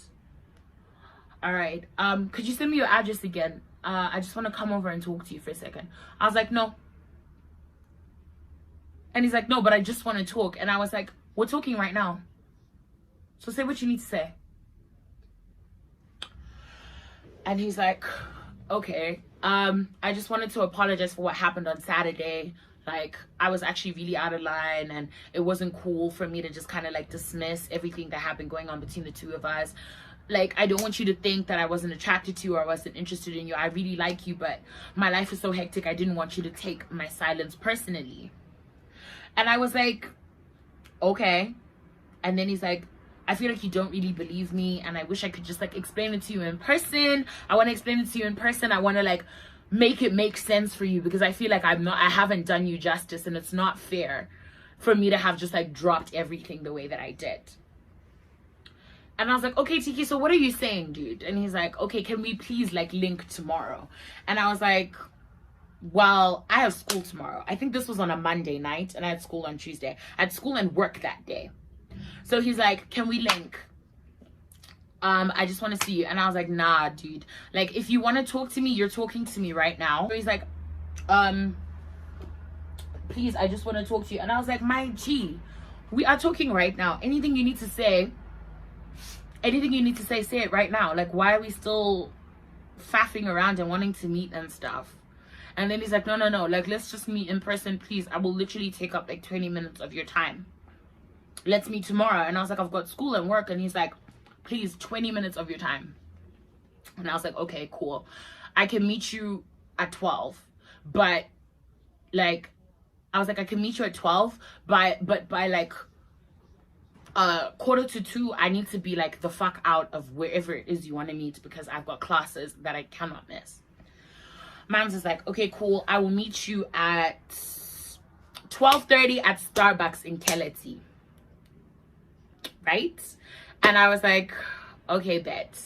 All right. Could you send me your address again? I just want to come over and talk to you for a second. I was like, no. And he's like, no, but I just want to talk. And I was like, we're talking right now. So say what you need to say. And he's like, okay, I just wanted to apologize for what happened on Saturday. Like, I was actually really out of line, and it wasn't cool for me to just kind of like dismiss everything that happened going on between the two of us. Like, I don't want you to think that I wasn't attracted to you or I wasn't interested in you. I really like you, but my life is so hectic. I didn't want you to take my silence personally. And I was like, okay. And then he's like, I feel like you don't really believe me, and I wish I could just like explain it to you in person. I want to explain it to you in person. I want to like make it make sense for you, because I feel like I haven't done you justice, and it's not fair for me to have just like dropped everything the way that I did. And I was like, okay, Tiki, so what are you saying, dude? And he's like, okay, can we please like link tomorrow? And I was like, well, I have school tomorrow. I think this was on a Monday night, and I had school on Tuesday. I had school and work that day. So he's like, can we link? I just want to see you. And I was like, nah, dude. Like, if you want to talk to me, you're talking to me right now. So he's like, please, I just want to talk to you. And I was like, my G, we are talking right now. Anything you need to say, say it right now. Like, why are we still faffing around and wanting to meet and stuff? And then he's like, no, like, let's just meet in person, please. I will literally take up like 20 minutes of your time. Let's meet tomorrow. And I was like, I've got school and work. And he's like, please, 20 minutes of your time. And I was like, okay, cool. I can meet you at 12. But like, I was like, I can meet you at 12, but by like 1:45, I need to be like the fuck out of wherever it is you want to meet, because I've got classes that I cannot miss. Man's is like, okay, cool. I will meet you at 12:30 at Starbucks in Keleti. Right? And I was like, okay, bet.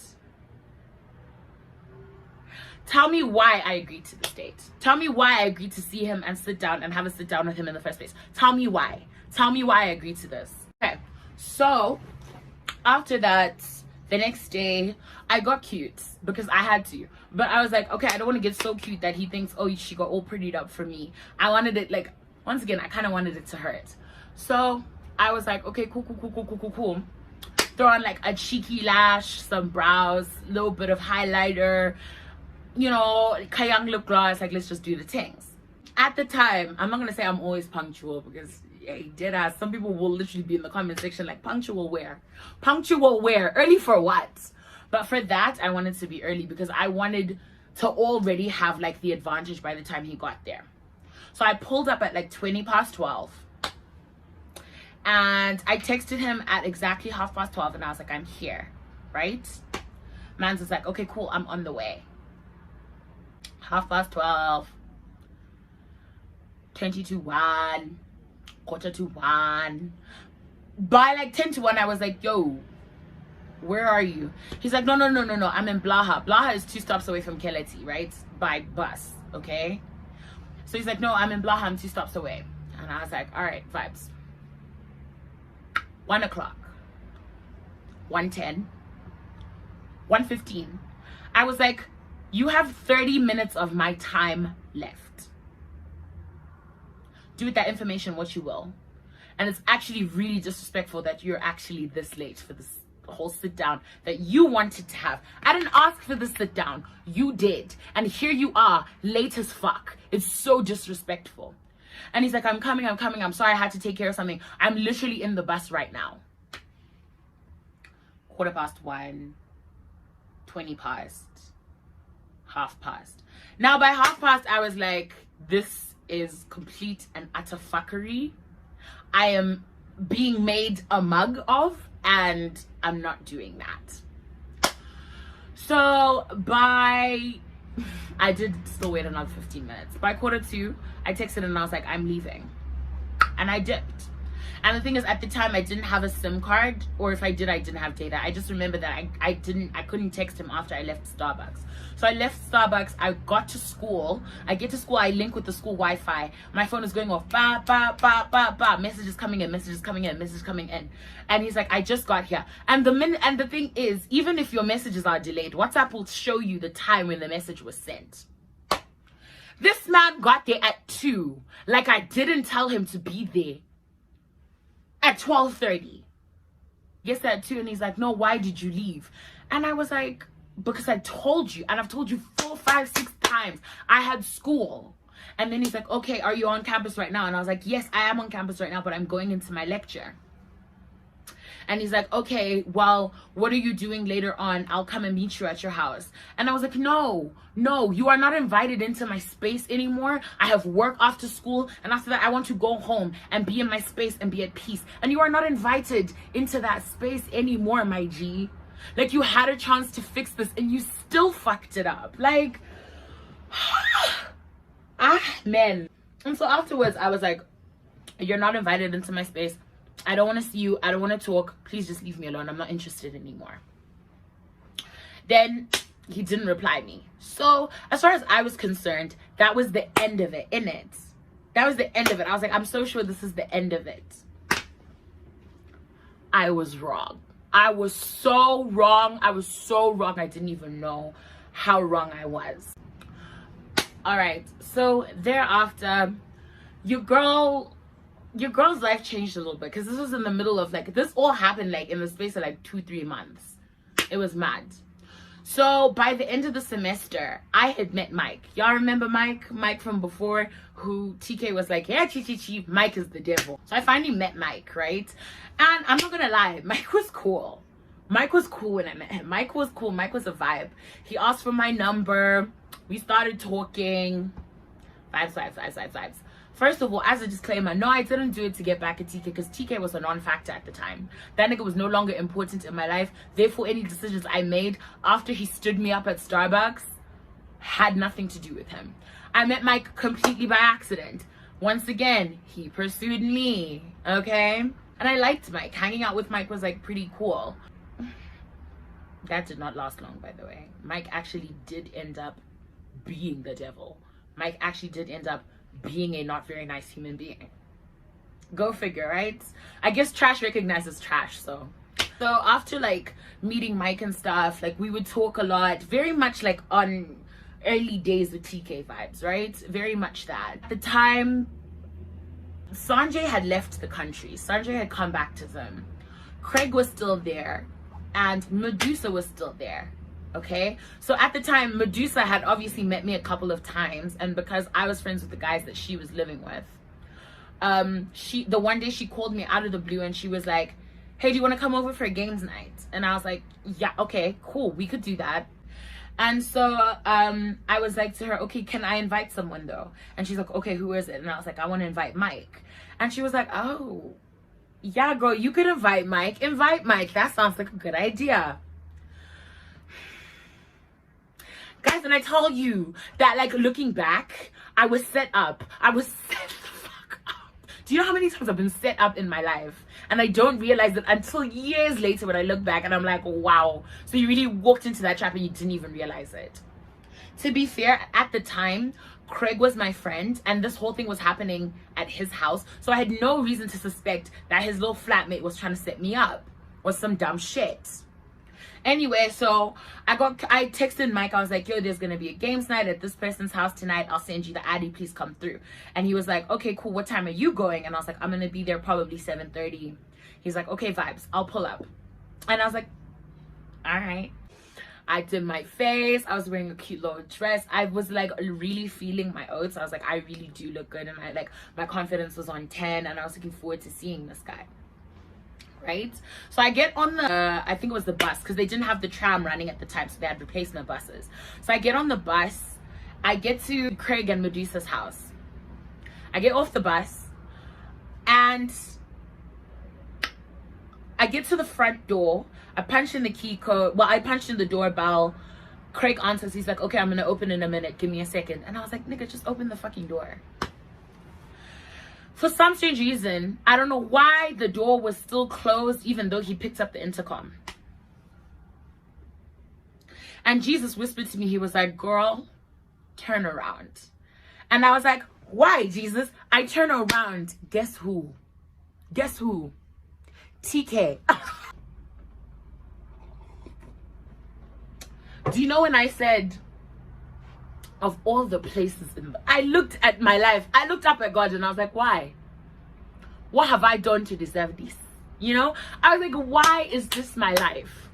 Tell me why I agreed to this date. Tell me why I agreed to see him and sit down and have a sit down with him in the first place. Tell me why. Tell me why I agreed to this. Okay. So after that, the next day, I got cute because I had to. But I was like, okay, I don't want to get so cute that he thinks, oh, she got all prettied up for me. I wanted it, like, once again, I kind of wanted it to hurt. So I was like, okay, cool. Throw on like a cheeky lash, some brows, a little bit of highlighter, you know, Kayang lip gloss. Like, let's just do the things. At the time, I'm not going to say I'm always punctual, because yeah, dead ass. Some people will literally be in the comment section like, punctual where? Punctual where? Early for what? But for that, I wanted to be early because I wanted to already have like the advantage by the time he got there. So I pulled up at like 12:20. And I texted him at exactly 12:30, and I was like, I'm here, right? Man's was like, okay, cool, I'm on the way. 12:30, 20 to 1, 1:45. By like 10 to 1, I was like, yo, where are you? He's like, no, I'm in Blaha. Blaha is 2 stops away from Keleti, right? By bus, okay? So he's like, no, I'm in Blaha, I'm 2 stops away. And I was like, all right, vibes. 1 o'clock, 1:10, 1:15. I was like, you have 30 minutes of my time left. Do with that information what you will. And it's actually really disrespectful that you're actually this late for this whole sit down that you wanted to have. I didn't ask for the sit down. You did. And here you are, late as fuck. It's so disrespectful. And he's like, I'm coming. I'm sorry, I had to take care of something. I'm literally in the bus right now. 1:15, 20 past, 1/2. Now by 1/2, I was like, this is complete and utter fuckery. I am being made a mug of, and I'm not doing that. So I did still wait another 15 minutes. By 1:45, I texted and I was like, I'm leaving. And I dipped. And the thing is, at the time, I didn't have a SIM card, or if I did, I didn't have data. I just remember that I couldn't text him after I left Starbucks. So I left Starbucks, I got to school. I get to school, I link with the school Wi-Fi. My phone is going off, ba, ba, ba, ba, ba. Messages coming in. And he's like, I just got here. And the thing is, even if your messages are delayed, WhatsApp will show you the time when the message was sent. This man got there at 2. Like, I didn't tell him to be there at 12:30. Gets there at 2, and he's like, no, why did you leave? And I was like, because I told you, and I've told you 4, 5, 6 times, I had school. And then he's like, okay, are you on campus right now? And I was like, yes, I am on campus right now, but I'm going into my lecture. And he's like, okay, well, what are you doing later on? I'll come and meet you at your house. And I was like, no, you are not invited into my space anymore. I have work after school. And after that, I want to go home and be in my space and be at peace. And you are not invited into that space anymore, my G. Like, you had a chance to fix this and you still fucked it up. Like, man. And so afterwards, I was like, you're not invited into my space. I don't want to see you. I don't want to talk. Please just leave me alone. I'm not interested anymore. Then he didn't reply me. So as far as I was concerned, that was the end of it, innit? That was the end of it. I was like, I'm so sure this is the end of it. I was wrong. I was so wrong. I was so wrong. I didn't even know how wrong I was. All right. So thereafter, your girl's life changed a little bit, because this was in the middle of, like, this all happened like in the space of like 2-3 months. It was mad. So by the end of the semester, I had met Mike. Y'all remember Mike from before, who TK was like, yeah, chi, Mike is the devil. So I finally met Mike, right? And I'm not gonna lie, Mike was cool. Mike was cool when I met him. Mike was cool. Mike was a vibe. He asked for my number. We started talking. Vibes. First of all, as a disclaimer, no, I didn't do it to get back at TK, because TK was a non-factor at the time. That nigga was no longer important in my life. Therefore, any decisions I made after he stood me up at Starbucks had nothing to do with him. I met Mike completely by accident. Once again, he pursued me, okay? And I liked Mike. Hanging out with Mike was like pretty cool. That did not last long, by the way. Mike actually did end up being the devil. Mike actually did end up being a not very nice human being. Go figure, right? I guess trash recognizes trash. So after like meeting Mike and stuff, like we would talk a lot, very much like on early days with TK vibes, right? Very much that. At the time, Sanjay had left the country. Sanjay had come back to them. Craig was still there, and Medusa was still there. Okay, so at the time, Medusa had obviously met me a couple of times, and because I was friends with the guys that she was living with, the one day she called me out of the blue and she was like, hey, do you want to come over for a games night? And I was like, yeah, okay, cool, we could do that. And so I was like to her, okay, can I invite someone though? And she's like, okay, who is it? And I was like, I want to invite Mike. And she was like, oh yeah, girl, you could invite Mike. That sounds like a good idea. Guys, and I tell you that, like, looking back, I was set up. I was set the fuck up. Do you know how many times I've been set up in my life? And I don't realize it until years later when I look back and I'm like, wow. So you really walked into that trap and you didn't even realize it. To be fair, at the time, Craig was my friend and this whole thing was happening at his house. So I had no reason to suspect that his little flatmate was trying to set me up or some dumb shit. Anyway, so I texted Mike. I was like, yo, there's gonna be a games night at this person's house tonight. I'll send you the ID, please come through. And he was like, okay, cool, what time are you going? And I was like, I'm gonna be there probably 7:30. He's like, okay, vibes, I'll pull up. And I was like, all right. I did my face. I was wearing a cute little dress. I was like really feeling my oats. I was like, I really do look good, and my confidence was on 10, and I was looking forward to seeing this guy. Right, so I get on the I think it was the bus, because they didn't have the tram running at the time, so they had replacement buses. So I get on the bus. I get to Craig and Medusa's house. I get off the bus and I get to the front door. I punch in the key code. Well, I punched in the doorbell. Craig answers. He's like, okay, I'm gonna open in a minute, give me a second. And I was like, nigga, just open the fucking door. For some strange reason, I don't know why the door was still closed even though he picked up the intercom. And Jesus whispered to me, he was like, girl, turn around. And I was like, why, Jesus? I turn around. Guess who? Guess who? TK. Do you know when I said, of all the places I looked at my life, I looked up at God and I was like, why? What have I done to deserve this? You know, I was like, why is this my life?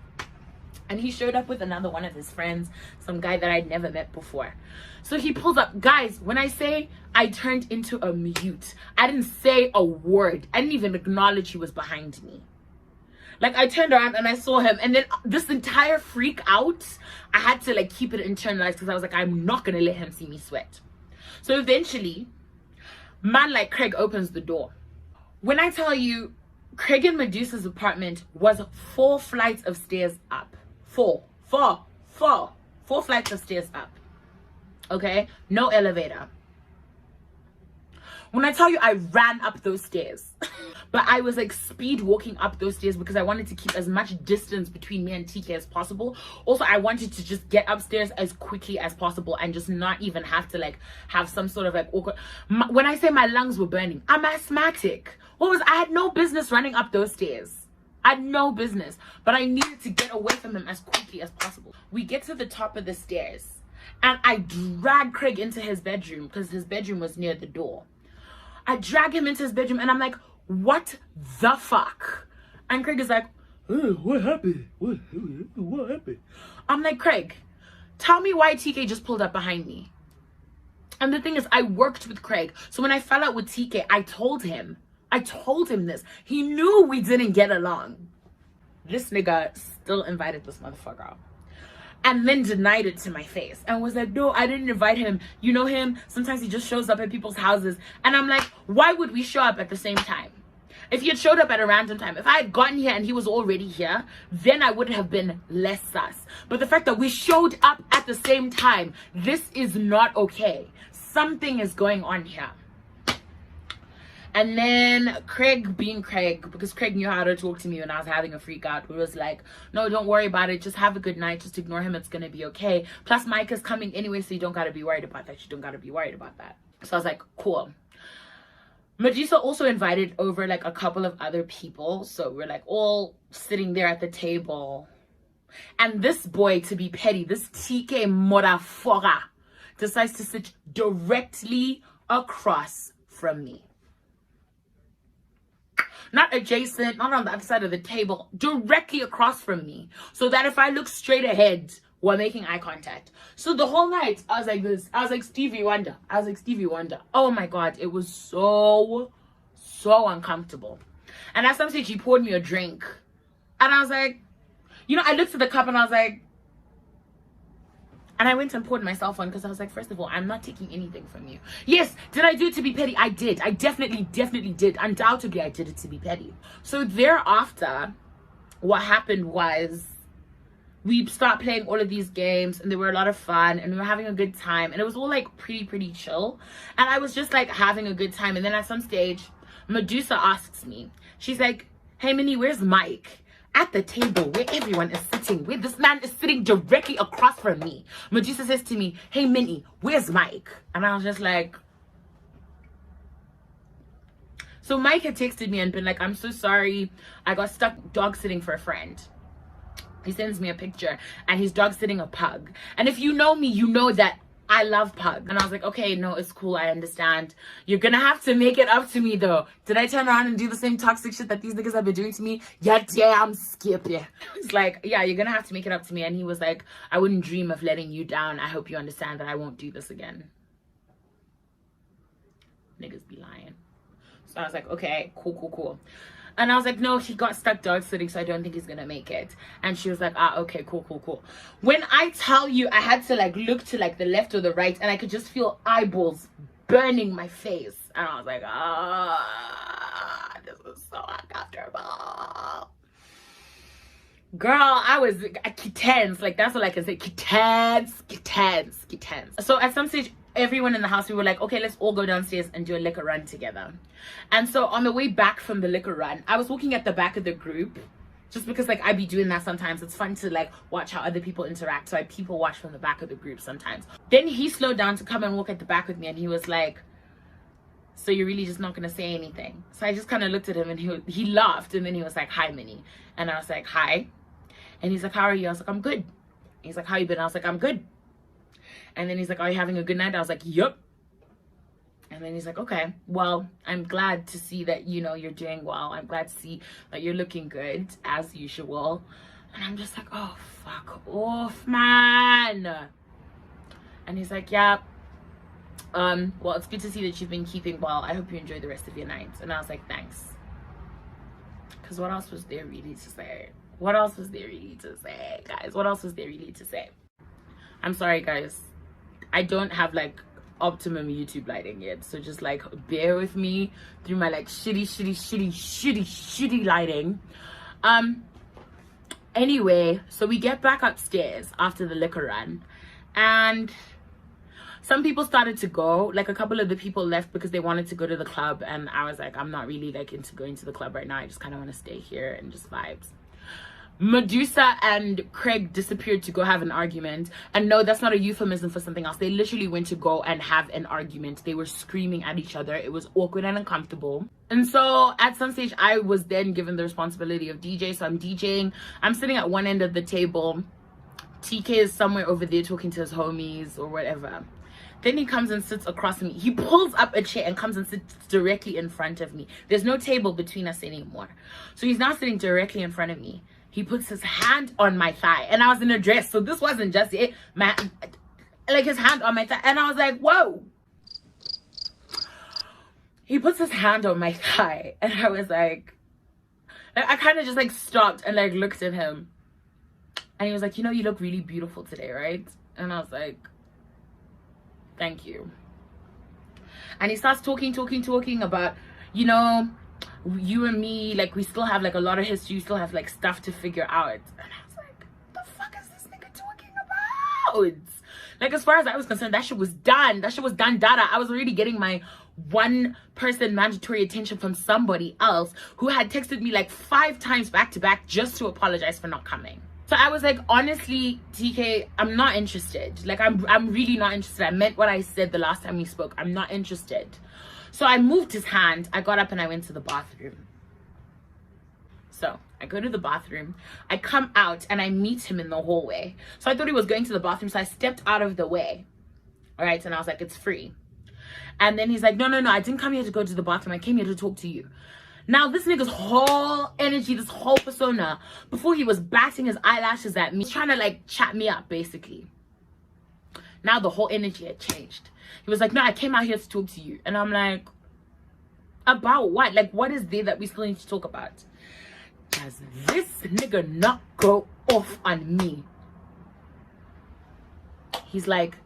And he showed up with another one of his friends, some guy that I'd never met before. So he pulls up. Guys, when I say I turned into a mute, I didn't say a word. I didn't even acknowledge he was behind me. Like, I turned around and I saw him, and then this entire freak out, I had to like keep it internalized because I was like, I'm not gonna let him see me sweat. So eventually, man like Craig opens the door. When I tell you, Craig and Medusa's apartment was 4 flights of stairs up. 4 flights of stairs up. Okay, no elevator. When I tell you, I ran up those stairs. But I was like speed walking up those stairs because I wanted to keep as much distance between me and TK as possible. Also, I wanted to just get upstairs as quickly as possible and just not even have to like have some sort of like awkward. When I say my lungs were burning, I'm asthmatic. I had no business running up those stairs. I had no business, but I needed to get away from him as quickly as possible. We get to the top of the stairs and I drag Craig into his bedroom because his bedroom was near the door. I drag him into his bedroom and I'm like, what the fuck? And Craig is like, oh, what happened? What happened? I'm like, Craig, tell me why TK just pulled up behind me. And the thing is, I worked with Craig. So when I fell out with TK, I told him this. He knew we didn't get along. This nigga still invited this motherfucker. And then denied it to my face and was like, no, I didn't invite him. You know him? Sometimes he just shows up at people's houses. And I'm like, why would we show up at the same time? If he had showed up at a random time, if I had gotten here and he was already here, then I would have been less sus. But the fact that we showed up at the same time, this is not okay. Something is going on here. And then Craig, being Craig, because Craig knew how to talk to me when I was having a freak out, he was like, no, don't worry about it. Just have a good night. Just ignore him. It's going to be okay. Plus, Mike is coming anyway, so you don't got to be worried about that. You don't got to be worried about that. So I was like, cool. Medusa also invited over like a couple of other people. So we're like all sitting there at the table. And this boy, to be petty, this TK motherfucker, decides to sit directly across from me. Not adjacent, not on the other side of the table, directly across from me. So that if I look straight ahead, we're making eye contact. So the whole night, I was like this. I was like Stevie Wonder. Oh my God, it was so uncomfortable. And at some stage, he poured me a drink. And I was like, you know, I looked at the cup and I was like, and I went and poured myself one because I was like, first of all, I'm not taking anything from you. Yes, did I do it to be petty? I did. I definitely did. Undoubtedly, I did it to be petty. So thereafter, what happened was we stopped playing all of these games and they were a lot of fun and we were having a good time. And it was all like pretty chill. And I was just like having a good time. And then at some stage, Medusa asks me, she's like, hey, Minnie, where's Mike? At the table where everyone is sitting, where this man is sitting directly across from me. Medusa says to me, hey, Minnie, where's Mike? And I was just like... So Mike had texted me and been like, I'm so sorry. I got stuck dog sitting for a friend. He sends me a picture and he's dog sitting a pug. And if you know me, you know that I love pug. And I was like, okay, no, it's cool. I understand. You're gonna have to make it up to me though. Did I turn around and do the same toxic shit that these niggas have been doing to me? Yeah, I'm skipping. It's like, yeah, you're gonna have to make it up to me. And he was like, I wouldn't dream of letting you down. I hope you understand that I won't do this again. Niggas be lying. So I was like, okay, cool. And I was like, no, he got stuck dog sitting, so I don't think he's gonna make it. And she was like, okay, cool. When I tell you, I had to like look to like the left or the right, and I could just feel eyeballs burning my face. And I was like, this was so uncomfortable. Girl, I was tense. Like, that's all I can say. Tense. So at some stage, everyone in the house, we were like, okay, let's all go downstairs and do a liquor run together. And so on the way back from the liquor run, I was walking at the back of the group just because like I be doing that sometimes. It's fun to like watch how other people interact, so I people watch from the back of the group sometimes. Then he slowed down to come and walk at the back with me, and he was like, so you're really just not gonna say anything? So I just kind of looked at him and he laughed, and then he was like, hi, Minnie. And I was like, hi. And he's like, how are you? I was like, I'm good. And he's like, how you been? I was like, I'm good. And then he's like, are you having a good night? I was like, yup. And then he's like, okay, well, I'm glad to see that, you know, you're doing well. I'm glad to see that you're looking good as usual. And I'm just like, oh, fuck off, man. And he's like, yeah, well, it's good to see that you've been keeping well. I hope you enjoy the rest of your night. And I was like, thanks. Because what else was there really to say? What else was there really to say, guys? What else was there really to say? I'm sorry, guys. I don't have like optimum YouTube lighting yet, so just like bear with me through my like shitty lighting. Anyway, so we get back upstairs after the liquor run, and some people started to go. Like a couple of the people left because they wanted to go to the club, and I was like, I'm not really like into going to the club right now. I just kind of want to stay here and just vibes. Medusa and Craig disappeared to go have an argument, and no, that's not a euphemism for something else. They literally went to go and have an argument. They were screaming at each other. It was awkward and uncomfortable. And so at some stage I was then given the responsibility of DJ, so I'm DJing. I'm sitting at one end of the table. TK is somewhere over there talking to his homies or whatever. Then he comes and sits across from me. He pulls up a chair and comes and sits directly in front of me. There's no table between us anymore, so he's now sitting directly in front of me. He puts his hand on my thigh, and I was in a dress, so this wasn't just it. Like his hand on my thigh, and I was like, whoa. He puts his hand on my thigh, and I was like I kind of just like stopped and like looked at him, and he was like, you know, you look really beautiful today, right? And I was like, thank you. And he starts talking about, you know, you and me, like, we still have like a lot of history, we still have like stuff to figure out. And I was like, the fuck is this nigga talking about? Like, as far as I was concerned, that shit was done. That shit was done, data. I was already getting my one person mandatory attention from somebody else who had texted me like 5 times back to back just to apologize for not coming. So I was like, honestly, TK, I'm not interested. Like, I'm really not interested. I meant what I said the last time we spoke. I'm not interested. So I moved his hand. I got up and I went to the bathroom. So I go to the bathroom. I come out and I meet him in the hallway. So I thought he was going to the bathroom, so I stepped out of the way. All right, and I was like, it's free. And then he's like, no, I didn't come here to go to the bathroom. I came here to talk to you. Now, this nigga's whole energy, this whole persona, before he was batting his eyelashes at me, trying to like chat me up, basically. Now the whole energy had changed. He was like, no, I came out here to talk to you. And I'm like, about what? Like, what is there that we still need to talk about? Does this nigga not go off on me? He's like,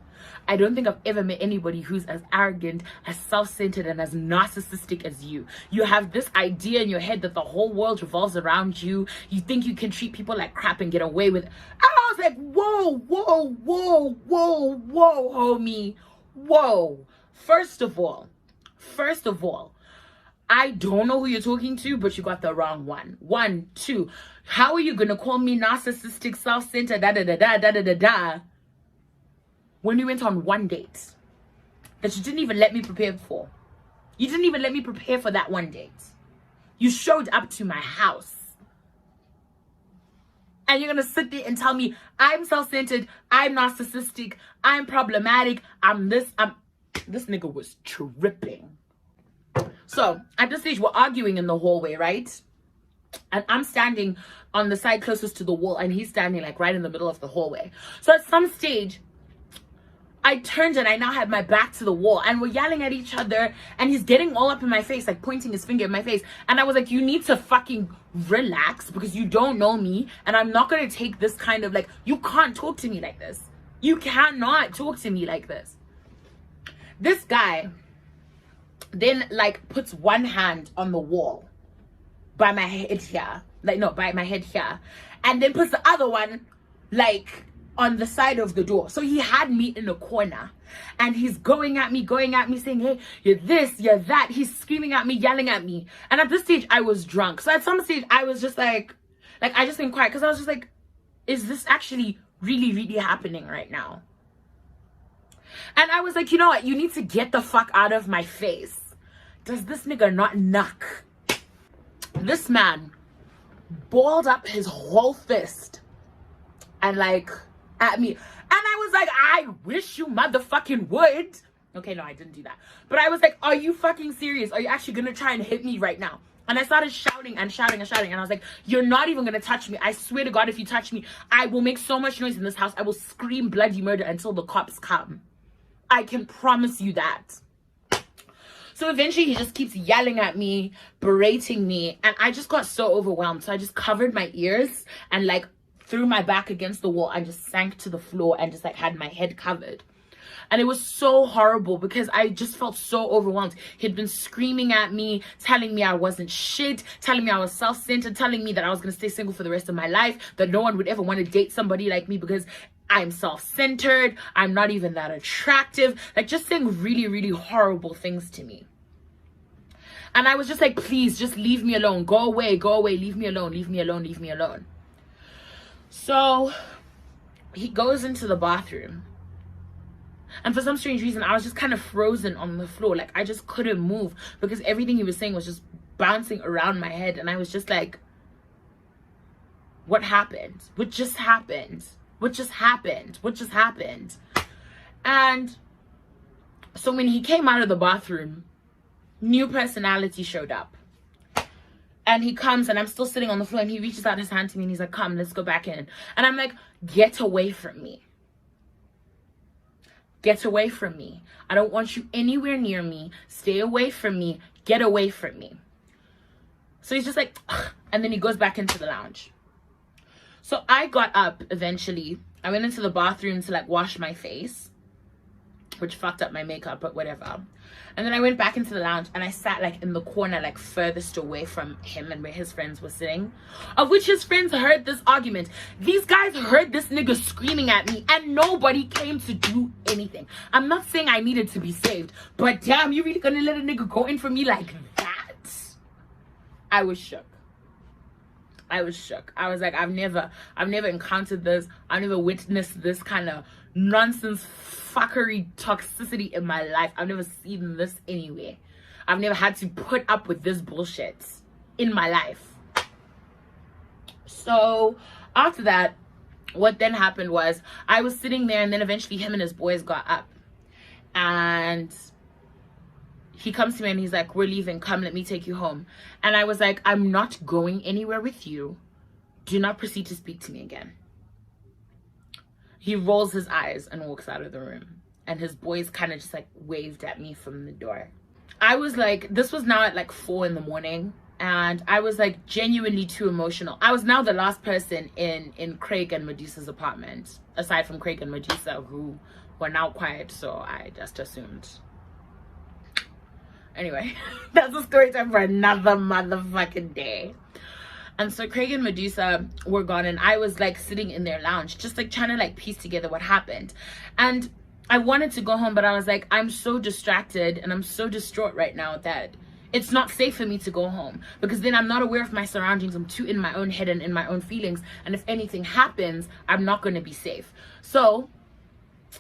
I don't think I've ever met anybody who's as arrogant, as self-centered, and as narcissistic as you. You have this idea in your head that the whole world revolves around you. You think you can treat people like crap and get away with it. And I was like, whoa, homie. Whoa. First of all, I don't know who you're talking to, but you got the wrong one. 1, 2. How are you going to call me narcissistic, self-centered, da-da-da-da, when we went on one date that you didn't even let me prepare for? You didn't even let me prepare for that one date. You showed up to my house. And you're going to sit there and tell me I'm self-centered, I'm narcissistic, I'm problematic, this nigga was tripping. So at this stage, we're arguing in the hallway, right? And I'm standing on the side closest to the wall, and he's standing like right in the middle of the hallway. So at some stage, I turned and I now had my back to the wall, and we're yelling at each other, and he's getting all up in my face, like pointing his finger at my face. And I was like, you need to fucking relax, because you don't know me, and I'm not going to take this kind of like, you can't talk to me like this. You cannot talk to me like this. This guy then like puts one hand on the wall by my head here, like, no, by my head here, and then puts the other one like on the side of the door. So he had me in a corner, and he's going at me saying, hey, you're this, you're that. He's screaming at me, yelling at me. And at this stage, I was drunk. So at some stage, I was just like I just been quiet, because I was just like, is this actually really happening right now? And I was like, you know what? You need to get the fuck out of my face. Does this nigga not knock? This man balled up his whole fist and like at me. And I was like, I wish you motherfucking would. Okay, no, I didn't do that. But I was like, are you fucking serious? Are you actually gonna try and hit me right now? And I started shouting and shouting and shouting. And I was like, you're not even going to touch me. I swear to God, if you touch me, I will make so much noise in this house. I will scream bloody murder until the cops come. I can promise you that. So eventually he just keeps yelling at me, berating me. And I just got so overwhelmed. So I just covered my ears and like threw my back against the wall and just sank to the floor and just like had my head covered. And it was so horrible because I just felt so overwhelmed. He'd been screaming at me, telling me I wasn't shit, telling me I was self-centered, telling me that I was going to stay single for the rest of my life, that no one would ever want to date somebody like me because I'm self-centered, I'm not even that attractive. Like just saying really, really horrible things to me. And I was just like, please, just leave me alone. Go away, leave me alone, leave me alone, leave me alone. So he goes into the bathroom. And for some strange reason, I was just kind of frozen on the floor. Like, I just couldn't move because everything he was saying was just bouncing around my head. And I was just like, what happened? What just happened? What just happened? What just happened? And so when he came out of the bathroom, new personality showed up. And he comes and I'm still sitting on the floor and he reaches out his hand to me and he's like, come, let's go back in. And I'm like, get away from me. Get away from me. I don't want you anywhere near me. Stay away from me. Get away from me. So he's just like, ugh, and then he goes back into the lounge. So I got up eventually. I went into the bathroom to like wash my face, which fucked up my makeup, but whatever. And then I went back into the lounge and I sat like in the corner, like furthest away from him and where his friends were sitting, of which his friends heard this argument. These guys heard this nigga screaming at me and nobody came to do anything. I'm not saying I needed to be saved, but damn, you really gonna let a nigga go in for me like that? I was shook. I was shook. I was like, I've never encountered this. I've never witnessed this kind of nonsense, fuckery, toxicity in my life. I've never seen this anywhere. I've never had to put up with this bullshit in my life. So after that, what then happened was I was sitting there and then eventually him and his boys got up. And he comes to me and he's like, we're leaving. Come, let me take you home. And I was like, I'm not going anywhere with you. Do not proceed to speak to me again. He rolls his eyes and walks out of the room. And his boys kind of just like waved at me from the door. I was like, this was now at like 4 in the morning. And I was like genuinely too emotional. I was now the last person in Craig and Medusa's apartment. Aside from Craig and Medusa, who were now quiet. So I just assumed. Anyway, that's a story time for another motherfucking day. And so Craig and Medusa were gone and I was like sitting in their lounge, just like trying to like piece together what happened. And I wanted to go home, but I was like, I'm so distracted and I'm so distraught right now that it's not safe for me to go home because then I'm not aware of my surroundings. I'm too in my own head and in my own feelings. And if anything happens, I'm not going to be safe. So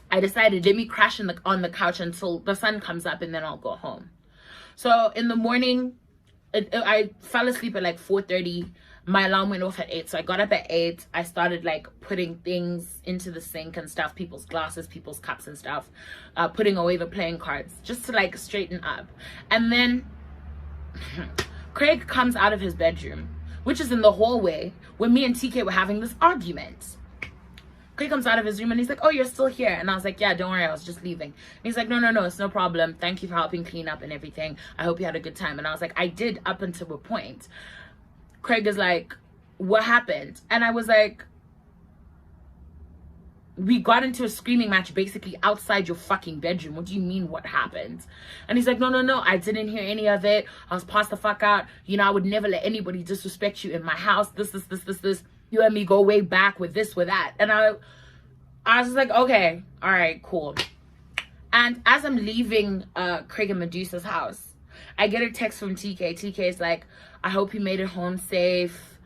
I decided, let me crash on the couch until the sun comes up and then I'll go home. So in the morning, I fell asleep at like 4:30. My alarm went off at 8. So I got up at 8. I started like putting things into the sink and stuff, people's glasses, people's cups and stuff, putting away the playing cards just to like straighten up. And then Craig comes out of his bedroom, which is in the hallway, where me and TK were having this argument. Craig comes out of his room and he's like, oh, you're still here. And I was like, yeah, don't worry, I was just leaving. And he's like, no, it's no problem. Thank you for helping clean up and everything. I hope you had a good time. And I was like, I did up until a point. Craig is like, what happened? And I was like, we got into a screaming match basically outside your fucking bedroom. What do you mean what happened? And he's like, no, I didn't hear any of it. I was passed the fuck out. You know, I would never let anybody disrespect you in my house. This. You and me go way back with this, with that. And I was like, okay, all right, cool. And as I'm leaving Craig and Medusa's house, I get a text from TK. TK is like, I hope you made it home safe.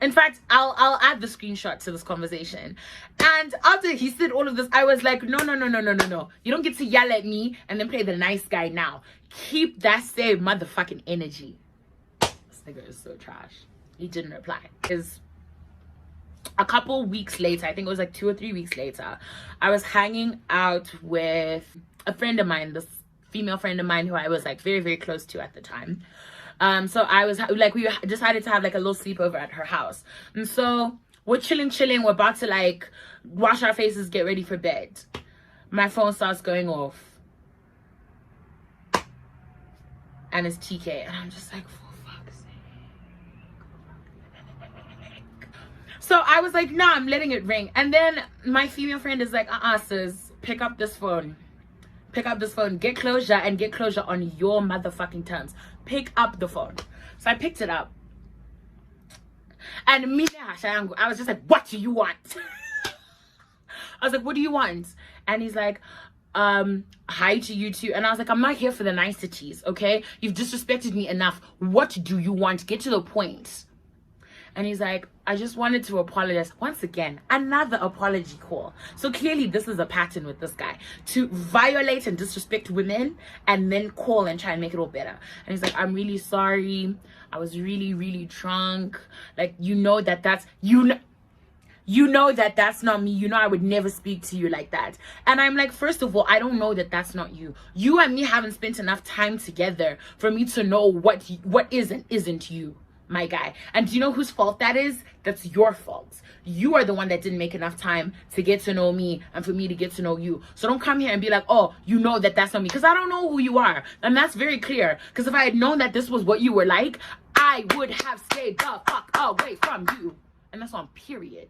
In fact, I'll add the screenshot to this conversation. And after he said all of this, I was like, no. You don't get to yell at me and then play the nice guy now. Keep that same motherfucking energy. This nigga is so trash. He didn't reply. A couple weeks later, I think it was like 2 or 3 weeks later, I was hanging out with a friend of mine, this female friend of mine who I was like very, very close to at the time. So I was like, we decided to have like a little sleepover at her house. And so we're chilling. We're about to like wash our faces, get ready for bed. My phone starts going off. And it's TK. And I'm just like, for fuck's sake. So I was like, nah, I'm letting it ring. And then my female friend is like, sis, pick up this phone. Pick up this phone. Get closure, and get closure on your motherfucking terms. Pick up the phone. So I picked it up. And me, I was just like, what do you want? I was like, what do you want? And he's like, hi to you too. And I was like, I'm not here for the niceties, okay? You've disrespected me enough. What do you want? Get to the point. And he's like, I just wanted to apologize. Once again, another apology call. So clearly this is a pattern with this guy, to violate and disrespect women and then call and try and make it all better. And he's like, I'm really sorry. I was really drunk. Like, you know that's not me. You know I would never speak to you like that. And I'm like, first of all, I don't know that that's not you. You and me haven't spent enough time together for me to know what is and isn't you, my guy. And do you know whose fault that is? That's your fault. You are the one that didn't make enough time to get to know me and for me to get to know you. So don't come here and be like, oh, you know that's not me. Because I don't know who you are. And that's very clear. Because if I had known that this was what you were like, I would have stayed the fuck away from you. And that's on period.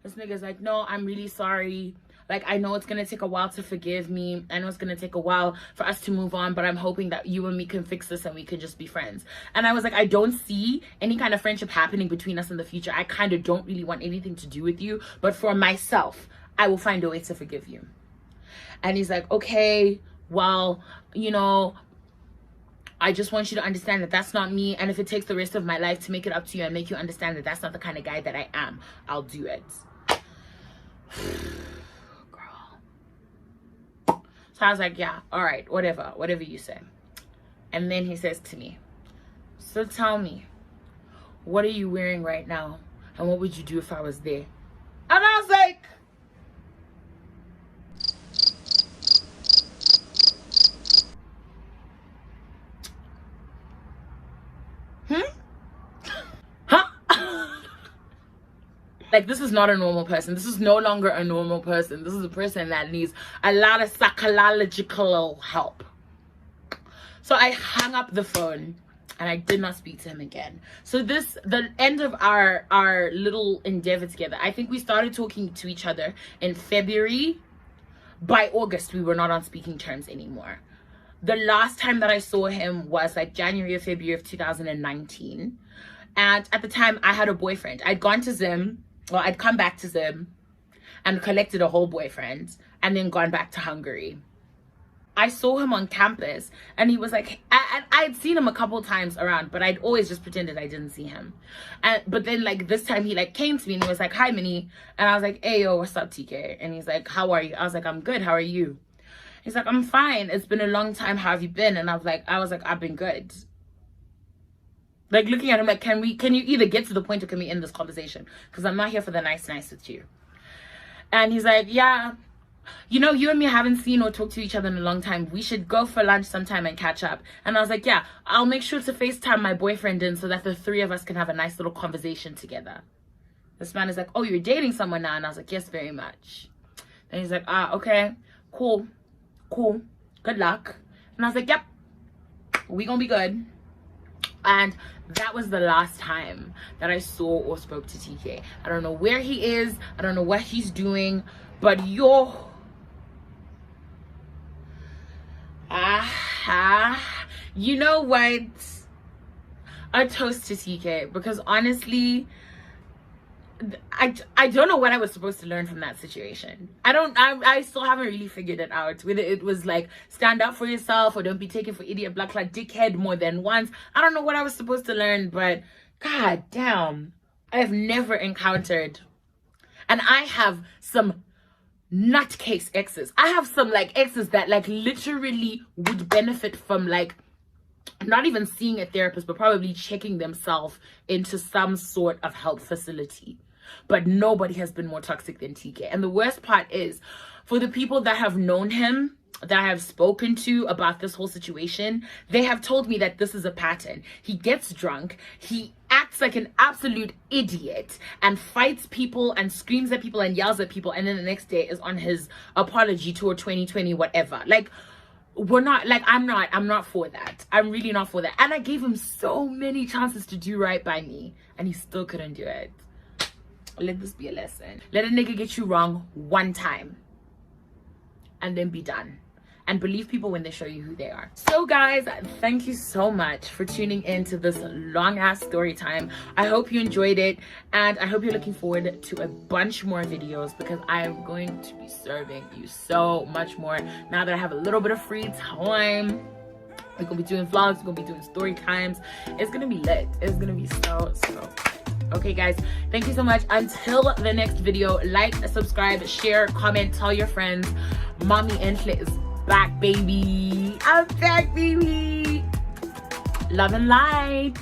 This nigga's like, no, I'm really sorry. Like, I know it's going to take a while to forgive me. I know it's going to take a while for us to move on, but I'm hoping that you and me can fix this and we can just be friends. And I was like, I don't see any kind of friendship happening between us in the future. I kind of don't really want anything to do with you. But for myself, I will find a way to forgive you. And he's like, okay, well, you know, I just want you to understand that that's not me. And if it takes the rest of my life to make it up to you and make you understand that that's not the kind of guy that I am, I'll do it. Girl. So I was like, yeah, all right, whatever you say. And then he says to me, so tell me, what are you wearing right now? And what would you do if I was there? And I was like, like, this is not a normal person. This is no longer a normal person. This is a person that needs a lot of psychological help. So I hung up the phone and I did not speak to him again. So the end of our little endeavor together, I think we started talking to each other in February. By August, we were not on speaking terms anymore. The last time that I saw him was like January or February of 2019. And at the time, I had a boyfriend. I'd gone to Zim. Well, I'd come back to Zim and collected a whole boyfriend and then gone back to Hungary. I saw him on campus and he was like, I'd seen him a couple times around, but I'd always just pretended I didn't see him. But then like this time he like came to me and he was like, hi, Minnie. And I was like, hey, yo, what's up, TK? And he's like, how are you? I was like, I'm good. How are you? He's like, I'm fine. It's been a long time. How have you been? And I was like, I've been good. Like looking at him like, can you either get to the point or can we end this conversation? Because I'm not here for the nice with you. And he's like, yeah, you know, you and me haven't seen or talked to each other in a long time. We should go for lunch sometime and catch up. And I was like, yeah, I'll make sure to FaceTime my boyfriend in so that the three of us can have a nice little conversation together. This man is like, oh, you're dating someone now? And I was like, yes, very much. And he's like, okay, cool, good luck. And I was like, yep, we gonna be good. And that was the last time that I saw or spoke to TK. I don't know where he is. I don't know what he's doing. But you know what? A toast to TK. Because honestly, I don't know what I was supposed to learn from that situation. I still haven't really figured it out, whether it was like stand up for yourself or don't be taken for idiot black cloud dickhead more than once. I don't know what I was supposed to learn, but god damn, I have never encountered, and I have some nutcase exes. I have some like exes that like literally would benefit from like not even seeing a therapist, but probably checking themselves into some sort of help facility. but nobody has been more toxic than TK. And the worst part is, for the people that have known him, that I have spoken to about this whole situation, they have told me that this is a pattern. He gets drunk, he acts like an absolute idiot and fights people and screams at people and yells at people, and then the next day is on his apology tour 2020 whatever. Like, we're not, like, I'm not for that. I'm really not for that. And I gave him so many chances to do right by me, and he still couldn't do it. Let this be a lesson. Let a nigga get you wrong one time and then be done. And believe people when they show you who they are. So guys, thank you so much for tuning in to this long ass story time. I hope you enjoyed it, and I hope you're looking forward to a bunch more videos, because I am going to be serving you so much more now that I have a little bit of free time. We're gonna be doing vlogs, we're gonna be doing story times. It's gonna be lit. It's gonna be so okay guys, thank you so much. Until the next video, like, subscribe, share, comment, tell your friends. Mommy Enhle is back, baby. I'm back, baby. Love and light.